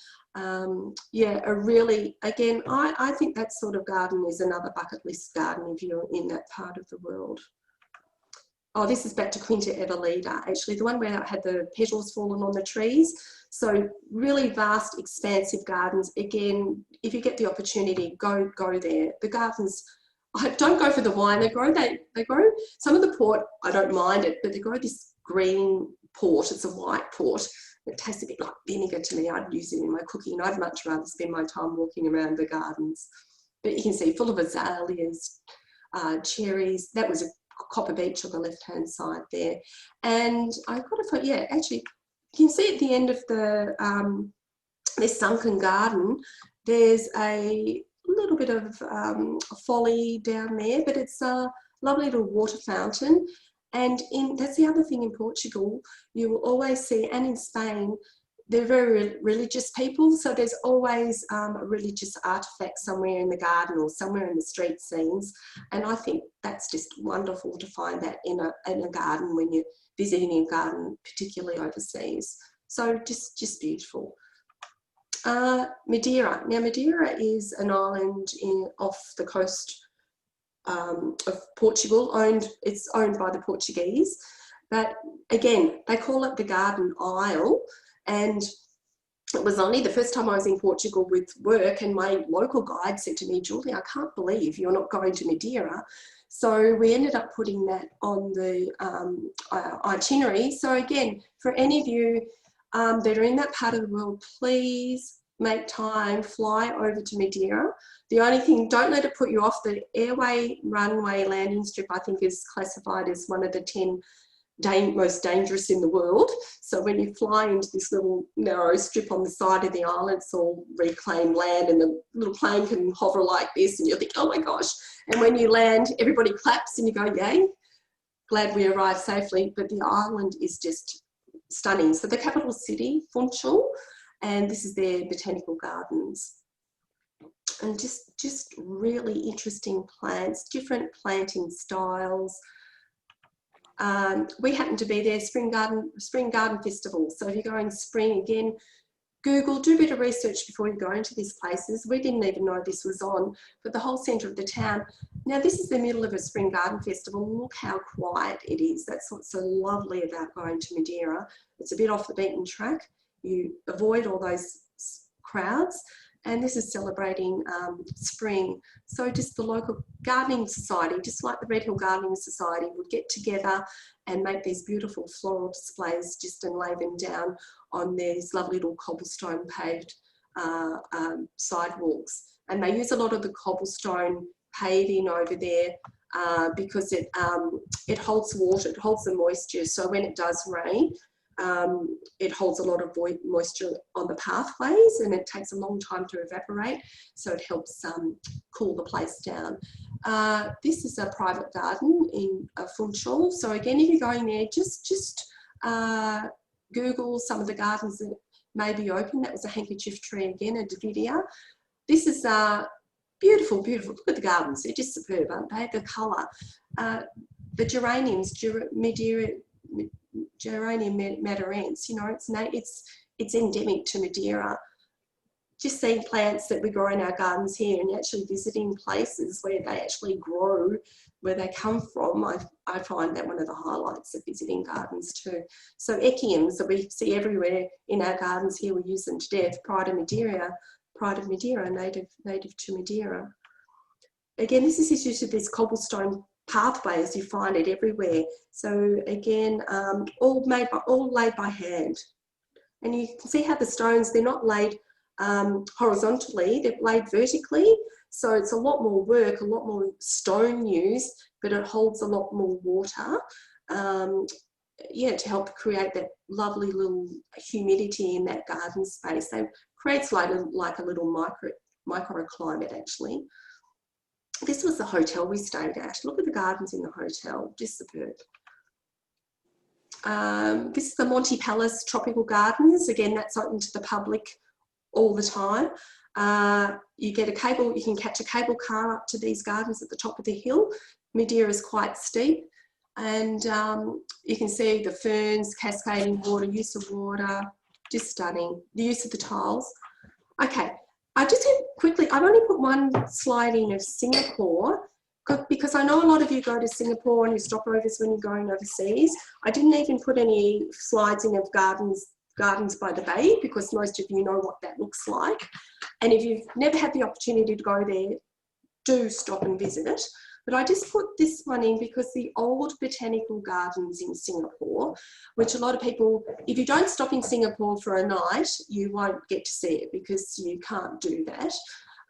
Yeah, a really, again, I think that sort of garden is another bucket list garden if you're in that part of the world. Oh, this is back to Quinta Evelida, actually, the one where I had the petals fallen on the trees. So really vast, expansive gardens. Again, if you get the opportunity, go there. The gardens, I don't go for the wine they grow. They grow some of the port, I don't mind it, but they grow this green port. It's a white port. It tastes a bit like vinegar to me. I'd use it in my cooking. I'd much rather spend my time walking around the gardens. But you can see full of azaleas, cherries. That was a Copper Beach on the left-hand side there. And I've got to put, yeah, actually, you can see at the end of the this sunken garden, there's a little bit of folly down there, but it's a lovely little water fountain. And that's the other thing in Portugal, you will always see, and in Spain, they're very religious people, so there's always a religious artifact somewhere in the garden or somewhere in the street scenes, and I think that's just wonderful to find that in a garden when you're visiting a garden, particularly overseas. So just beautiful. Madeira. Now Madeira is an island off the coast of Portugal. It's owned by the Portuguese, but again, they call it the Garden Isle. And it was only the first time I was in Portugal with work, and my local guide said to me, "Julie, I can't believe you're not going to Madeira." So we ended up putting that on the itinerary. So again, for any of you that are in that part of the world, please make time, fly over to Madeira. The only thing, don't let it put you off. The airway runway landing strip, I think, is classified as one of the 10 most dangerous in the world. So when you fly into this little narrow strip on the side of the island, it's all reclaimed land, and the little plane can hover like this, and you'll think, oh my gosh. And when you land, everybody claps and you go, yay, glad we arrived safely. But the island is just stunning. So the capital city, Funchal, and this is their botanical gardens. And just really interesting plants, different planting styles. We happen to be there, Spring Garden Festival. So if you're going spring, again, Google, do a bit of research before you go into these places. We didn't even know this was on, but the whole centre of the town. Now this is the middle of a Spring Garden Festival. Look how quiet it is. That's what's so lovely about going to Madeira. It's a bit off the beaten track. You avoid all those crowds. And this is celebrating spring. So just the local gardening society, just like the Red Hill Gardening Society, would get together and make these beautiful floral displays just and lay them down on these lovely little cobblestone paved sidewalks. And they use a lot of the cobblestone paving over there because it holds water, it holds the moisture. So when it does rain, it holds a lot of moisture on the pathways, and it takes a long time to evaporate, so it helps cool the place down. This is a private garden in Funchal. So again, if you're going there, just Google some of the gardens that may be open. That was a handkerchief tree again, a Davidia. This is beautiful, beautiful. Look at the gardens. They're just superb, aren't they? The colour. The geraniums, Geranium madeirense, you know, it's endemic to Madeira. just seeing plants that we grow in our gardens here and actually visiting places where they actually grow, where they come from, I find that one of the highlights of visiting gardens too. So echiums that we see everywhere in our gardens here, we use them to death. Pride of Madeira, native to Madeira. Again, this is due to this cobblestone pathways, you find it everywhere. So again, all laid by hand. And you can see how the stones, they're not laid horizontally, they're laid vertically. So it's a lot more work, a lot more stone used, but it holds a lot more water. Yeah, to help create that lovely little humidity in that garden space. So it creates like a little microclimate actually. This was the hotel we stayed at. Look at the gardens in the hotel, just superb. This is the Monte Palace Tropical Gardens. Again, that's open to the public all the time. You get a cable, you can catch a cable car up to these gardens at the top of the hill. Madeira is quite steep, and you can see the ferns, cascading water, use of water, just stunning. The use of the tiles. Okay, I just quickly, I've only put one slide in of Singapore, because I know a lot of you go to Singapore and you stopovers when you're going overseas. I didn't even put any slides in of gardens by the bay, because most of you know what that looks like. And if you've never had the opportunity to go there, do stop and visit it. But I just put this one in because the old botanical gardens in Singapore, which a lot of people, if you don't stop in Singapore for a night, you won't get to see it because you can't do that.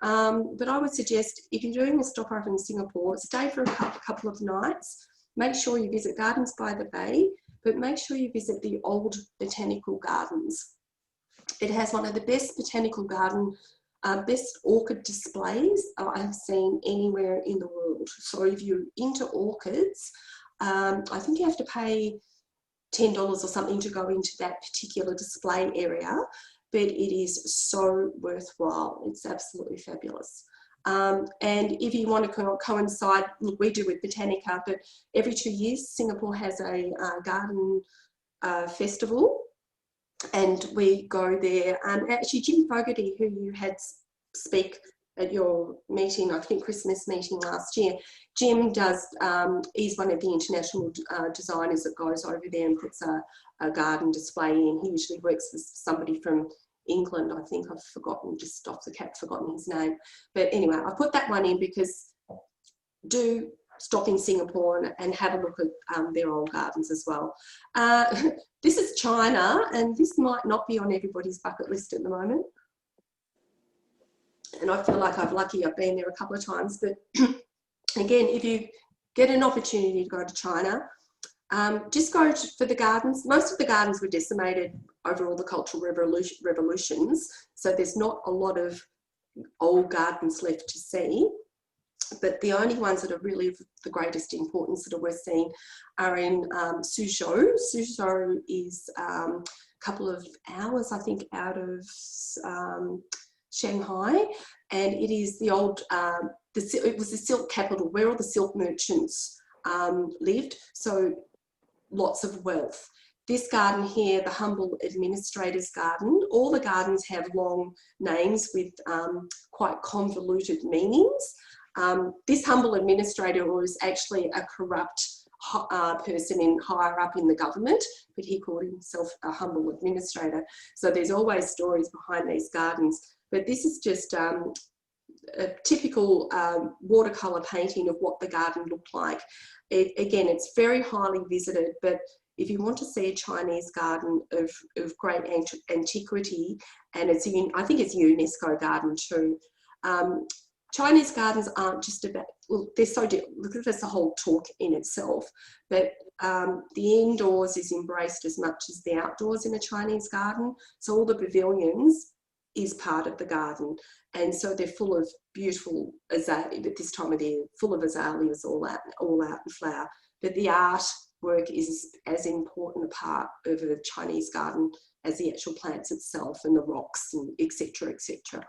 But I would suggest if you're doing a stopover in Singapore, stay for a couple of nights, make sure you visit Gardens by the Bay, but make sure you visit the old botanical gardens. It has one of the best botanical garden, best orchid displays I have seen anywhere in the world. So if you're into orchids, I think you have to pay $10 or something to go into that particular display area, but it is so worthwhile. It's absolutely fabulous. And if you want to coincide, look, we do with Botanica, but every 2 years Singapore has a garden festival, and we go there. Actually, Jim Fogarty, who you had speak at your meeting, I think Christmas meeting last year, Jim does, he's one of the international designers that goes over there and puts a garden display in. He usually works with somebody from England. I think I've forgotten, just off the cap, forgotten his name. But anyway, I put that one in because do stop in Singapore and have a look at their old gardens as well. This is China, and this might not be on everybody's bucket list at the moment. And I feel like I've been there a couple of times, but again, if you get an opportunity to go to China, just go for the gardens. Most of the gardens were decimated over all the cultural revolutions, so there's not a lot of old gardens left to see. But the only ones that are really of the greatest importance that are worth seeing are in Suzhou. Suzhou is a couple of hours, I think, out of Shanghai, and it is the old, it was the silk capital where all the silk merchants lived, so lots of wealth. This garden here, the Humble Administrator's Garden, all the gardens have long names with quite convoluted meanings. This Humble Administrator was actually a corrupt person higher up in the government, but he called himself a Humble Administrator. So there's always stories behind these gardens. But this is just a typical watercolour painting of what the garden looked like. Again, it's very highly visited, but if you want to see a Chinese garden of great antiquity, and it's I think it's a UNESCO garden too. Chinese gardens aren't just about, well, they're so different, that's a whole talk in itself, but the indoors is embraced as much as the outdoors in a Chinese garden. So all the pavilions is part of the garden, and so they're full of beautiful azaleas at this time of the year, full of azaleas all out in flower. But the artwork is as important a part of a Chinese garden as the actual plants itself and the rocks and etc. etc.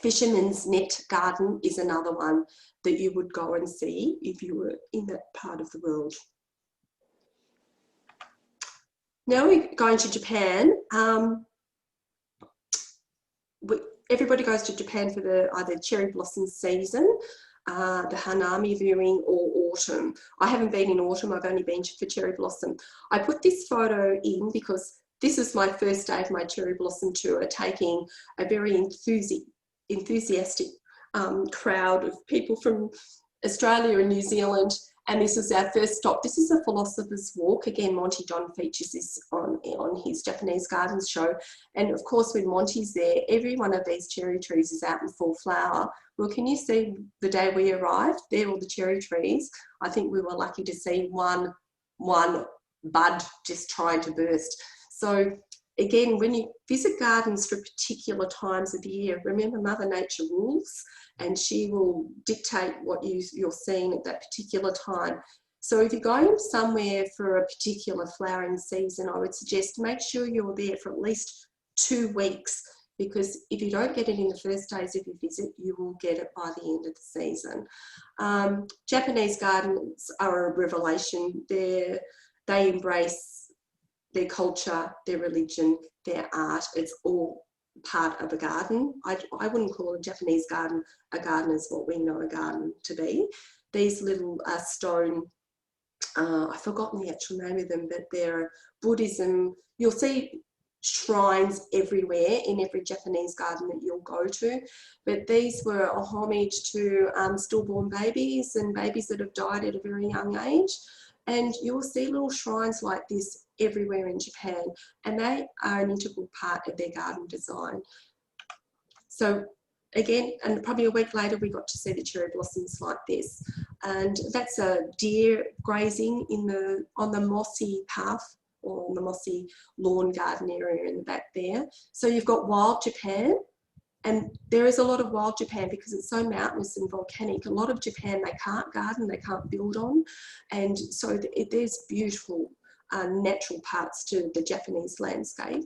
Fisherman's Net Garden is another one that you would go and see if you were in that part of the world. Now we're going to Japan. everybody goes to Japan for the either cherry blossom season, the hanami viewing, or autumn. I haven't been in autumn, I've only been for cherry blossom. I put this photo in because this is my first day of my cherry blossom tour, taking a very enthusiastic crowd of people from Australia and New Zealand, and this is our first stop. This is a philosopher's walk. Again, Monty John features this on his Japanese Gardens show, and of course when Monty's there, every one of these cherry trees is out in full flower. Well, can you see the day we arrived? There were the cherry trees. I think we were lucky to see one bud just trying to burst. So again, when you visit gardens for particular times of the year, remember Mother Nature rules, and she will dictate what you're seeing at that particular time. So if you're going somewhere for a particular flowering season, I would suggest make sure you're there for at least 2 weeks, because if you don't get it in the first days of your visit, you will get it by the end of the season. Japanese gardens are a revelation. They embrace their culture, their religion, their art. It's all part of a garden. I wouldn't call a Japanese garden a garden as what we know a garden to be. These little stone, I've forgotten the actual name of them, but they're Buddhism. You'll see shrines everywhere in every Japanese garden that you'll go to, but these were a homage to stillborn babies and babies that have died at a very young age. And you'll see little shrines like this everywhere in Japan, and they are an integral part of their garden design. So again, and probably a week later, we got to see the cherry blossoms like this. And that's a deer grazing on the mossy path, or on the mossy lawn garden area in the back there. So you've got wild Japan, and there is a lot of wild Japan because it's so mountainous and volcanic. A lot of Japan they can't garden, they can't build on, and so there's beautiful natural parts to the Japanese landscape.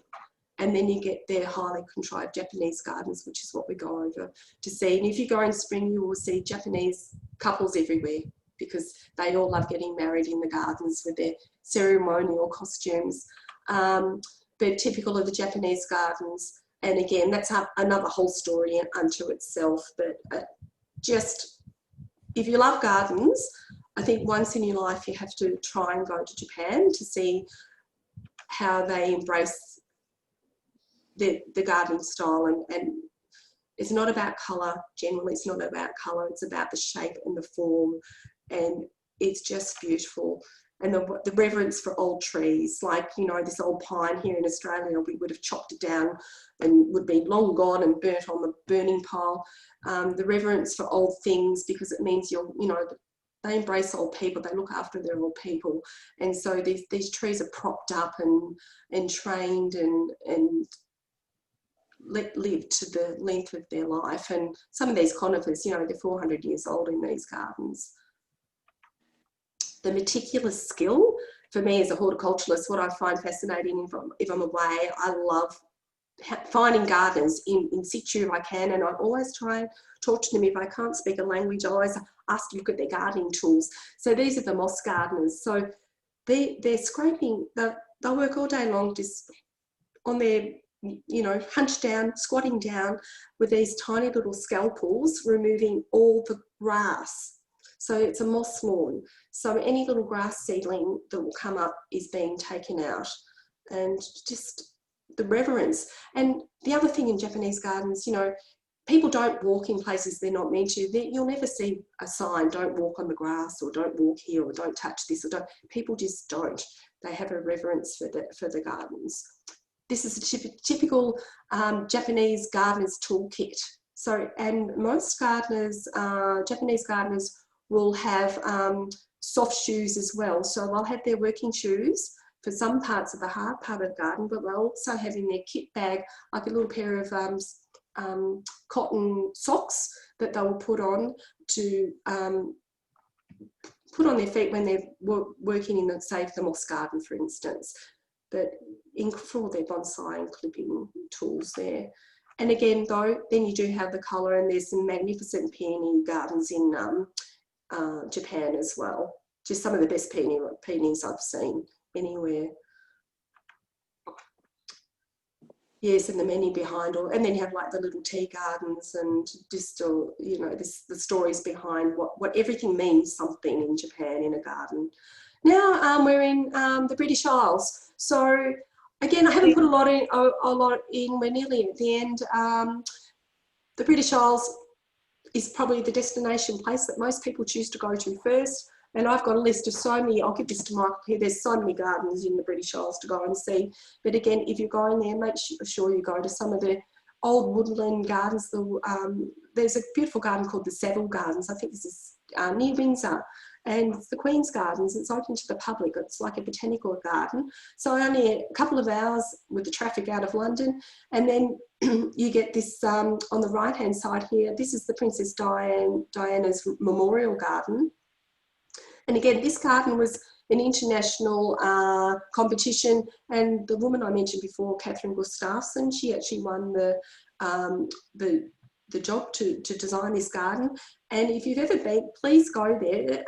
And then you get their highly contrived Japanese gardens, which is what we go over to see. And if you go in spring, you will see Japanese couples everywhere, because they all love getting married in the gardens with their ceremonial costumes. But typical of the Japanese gardens. And again, that's another whole story unto itself. But just, if you love gardens, I think once in your life you have to try and go to Japan to see how they embrace the gardening style. And it's not about colour, generally it's not about colour, it's about the shape and the form, and it's just beautiful. And the reverence for old trees, like, you know, this old pine here in Australia, we would have chopped it down and would be long gone and burnt on the burning pile. The reverence for old things, because it means they embrace old people, they look after their old people. And so these trees are propped up and trained and live to the length of their life. And some of these conifers, you know, they're 400 years old in these gardens. The meticulous skill, for me as a horticulturalist, what I find fascinating if I'm away, I love finding gardeners in situ if I can, and I always try and talk to them. If I can't speak a language, I always ask to look at their gardening tools. So these are the moss gardeners. So they're scraping, they'll work all day long just on their, you know, hunched down, squatting down with these tiny little scalpels, removing all the grass. So it's a moss lawn. So any little grass seedling that will come up is being taken out, and just the reverence. And the other thing in Japanese gardens, you know, people don't walk in places they're not meant to. You'll never see a sign, don't walk on the grass, or don't walk here, or don't touch this, or don't. People just don't. They have a reverence for the gardens. This is a typical Japanese gardener's toolkit. So, and most gardeners, Japanese gardeners, will have soft shoes as well. So they'll have their working shoes for some parts of the hard part of the garden, but they'll also have in their kit bag like a little pair of cotton socks that they will put on to put on their feet when they're working in, say, the moss garden, for instance. But for all their bonsai and clipping tools there. And again, though, then you do have the colour, and there's some magnificent peony gardens in Japan as well. Just some of the best peonies I've seen anywhere. Yes, and the meaning behind all, and then you have like the little tea gardens and just, you know, the stories behind what everything means something in Japan in a garden. Now we're in the British Isles. So again, I haven't put a lot in. We're nearly at the end. The British Isles is probably the destination place that most people choose to go to first. And I've got a list of so many, I'll give this to Michael here, there's so many gardens in the British Isles to go and see. But again, if you're going there, make sure you go to some of the old woodland gardens. There's a beautiful garden called the Savile Gardens. I think this is near Windsor. And it's the Queen's Gardens. It's open to the public. It's like a botanical garden. So only a couple of hours with the traffic out of London. And then you get this on the right-hand side here. This is the Princess Diana's Memorial Garden. And again, this garden was an international competition, and the woman I mentioned before, Catherine Gustafson, she actually won the job to design this garden. And if you've ever been, please go there.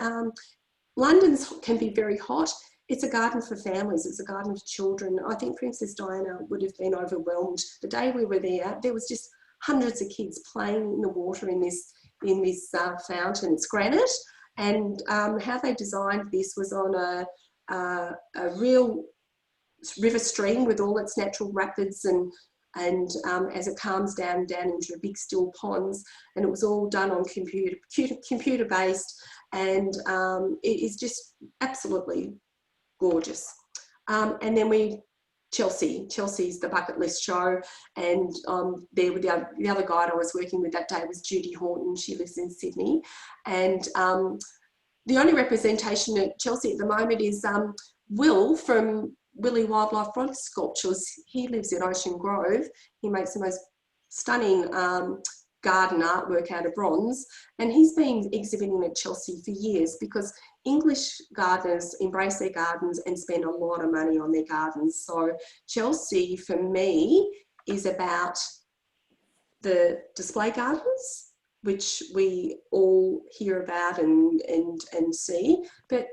London's can be very hot. It's a garden for families. It's a garden for children. I think Princess Diana would have been overwhelmed. The day we were there was just hundreds of kids playing in the water in this fountain. It's granite. And how they designed this was on a real river stream with all its natural rapids and as it calms down into big still ponds, and it was all done on computer based, and it is just absolutely gorgeous. And then Chelsea's the bucket list show, and there with the other guide I was working with that day was Judy Horton. She lives in Sydney, and the only representation at Chelsea at the moment is Will from Willie Wildlife Bronze Sculptures. He lives in Ocean Grove. He makes the most stunning garden artwork out of bronze, and he's been exhibiting at Chelsea for years because English gardeners embrace their gardens and spend a lot of money on their gardens. So Chelsea for me is about the display gardens, which we all hear about and see. But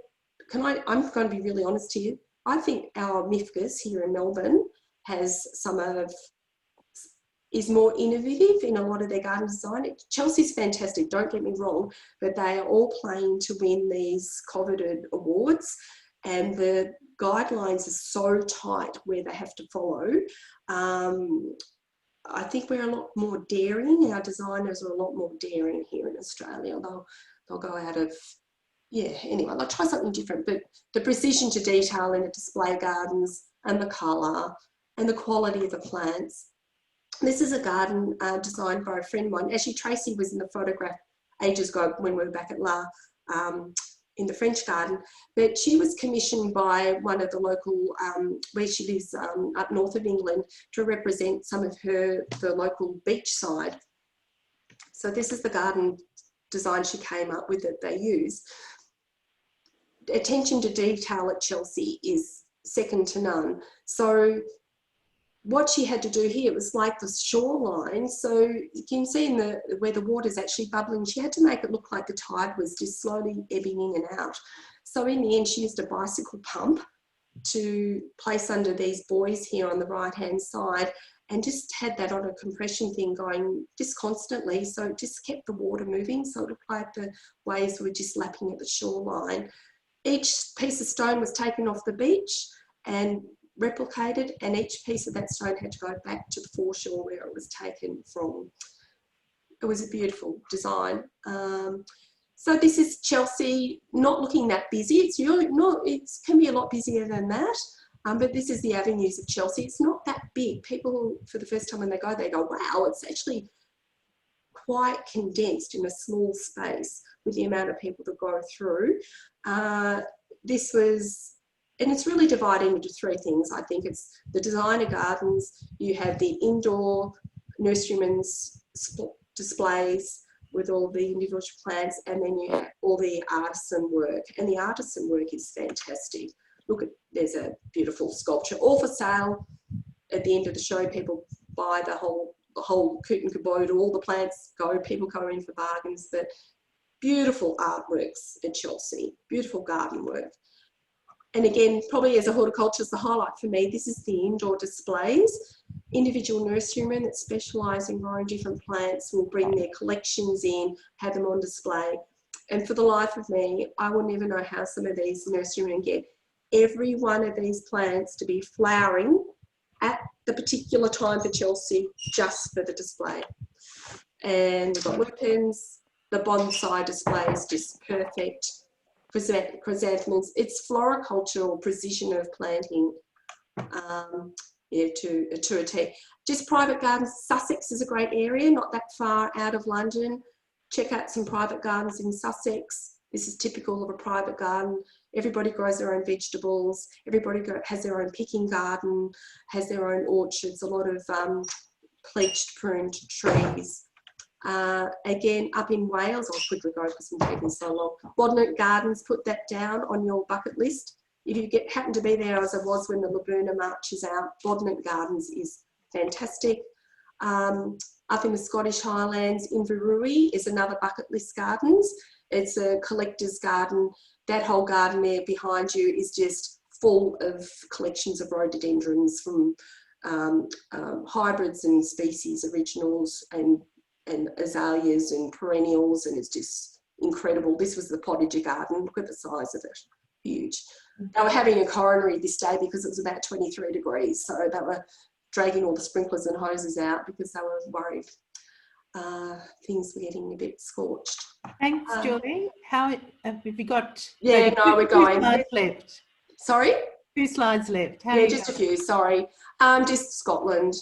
I'm going to be really honest here. I think our MIFGS here in Melbourne is more innovative in a lot of their garden design. Chelsea's fantastic, don't get me wrong, but they are all playing to win these coveted awards, and the guidelines are so tight where they have to follow. I think we're a lot more daring. Our designers are a lot more daring here in Australia. They'll go out of, yeah, anyway, they'll try something different, but the precision to detail in the display gardens and the colour and the quality of the plants. This is a garden designed by a friend of mine. Actually, Tracy was in the photograph ages ago when we were back at in the French garden, but she was commissioned by one of the local, where she lives up north of England, to represent some of the local beach side. So this is the garden design she came up with that they use. Attention to detail at Chelsea is second to none. So what she had to do here was like the shoreline. So you can see where the water is actually bubbling, she had to make it look like the tide was just slowly ebbing in and out. So in the end, she used a bicycle pump to place under these buoys here on the right-hand side, and just had that on a compression thing going just constantly. So it just kept the water moving. So it looked like the waves were just lapping at the shoreline. Each piece of stone was taken off the beach and replicated, and each piece of that stone had to go back to the foreshore where it was taken from. It was a beautiful design. So this is Chelsea, not looking that busy. It can be a lot busier than that, but this is the avenues of Chelsea. It's not that big. People, for the first time when they go, wow, it's actually quite condensed in a small space with the amount of people that go through. And it's really divided into three things. I think it's the designer gardens, you have the indoor nurseryman's displays with all the individual plants, and then you have all the artisan work. And the artisan work is fantastic. Look, there's a beautiful sculpture, all for sale. At the end of the show, people buy the whole coot and caboodle, all the plants go, people go in for bargains, but beautiful artworks at Chelsea, beautiful garden work. And again, probably as a horticulturist, the highlight for me, this is the indoor displays. Individual nurserymen that specialise in growing different plants will bring their collections in, have them on display. And for the life of me, I will never know how some of these nurserymen get every one of these plants to be flowering at the particular time for Chelsea, just for the display. And we've got lupins, the bonsai display is just perfect. Chrysanthemums, it's floricultural precision of planting, yeah, to a T. Just private gardens. Sussex is a great area, not that far out of London. Check out some private gardens in Sussex. This is typical of a private garden. Everybody grows their own vegetables. Everybody has their own picking garden, has their own orchards, a lot of pleached pruned trees. Again, up in Wales, I'll quickly go because I'm taking so long. Bodnant Gardens, put that down on your bucket list. If you happen to be there, as I was when the Laboona March is out, Bodnant Gardens is fantastic. Up in the Scottish Highlands, Inverurie is another bucket list gardens. It's a collector's garden. That whole garden there behind you is just full of collections of rhododendrons from hybrids and species, originals and azaleas and perennials, and it's just incredible. This was the potager garden. Look at the size of it, huge. They were having a coronary this day because it was about 23 degrees, so they were dragging all the sprinklers and hoses out because they were worried things were getting a bit scorched. Thanks, Joy. How have you got? Yeah, no, we're going. 2 slides left. Sorry? 2 slides left. Yeah, just a few, sorry. Just Scotland.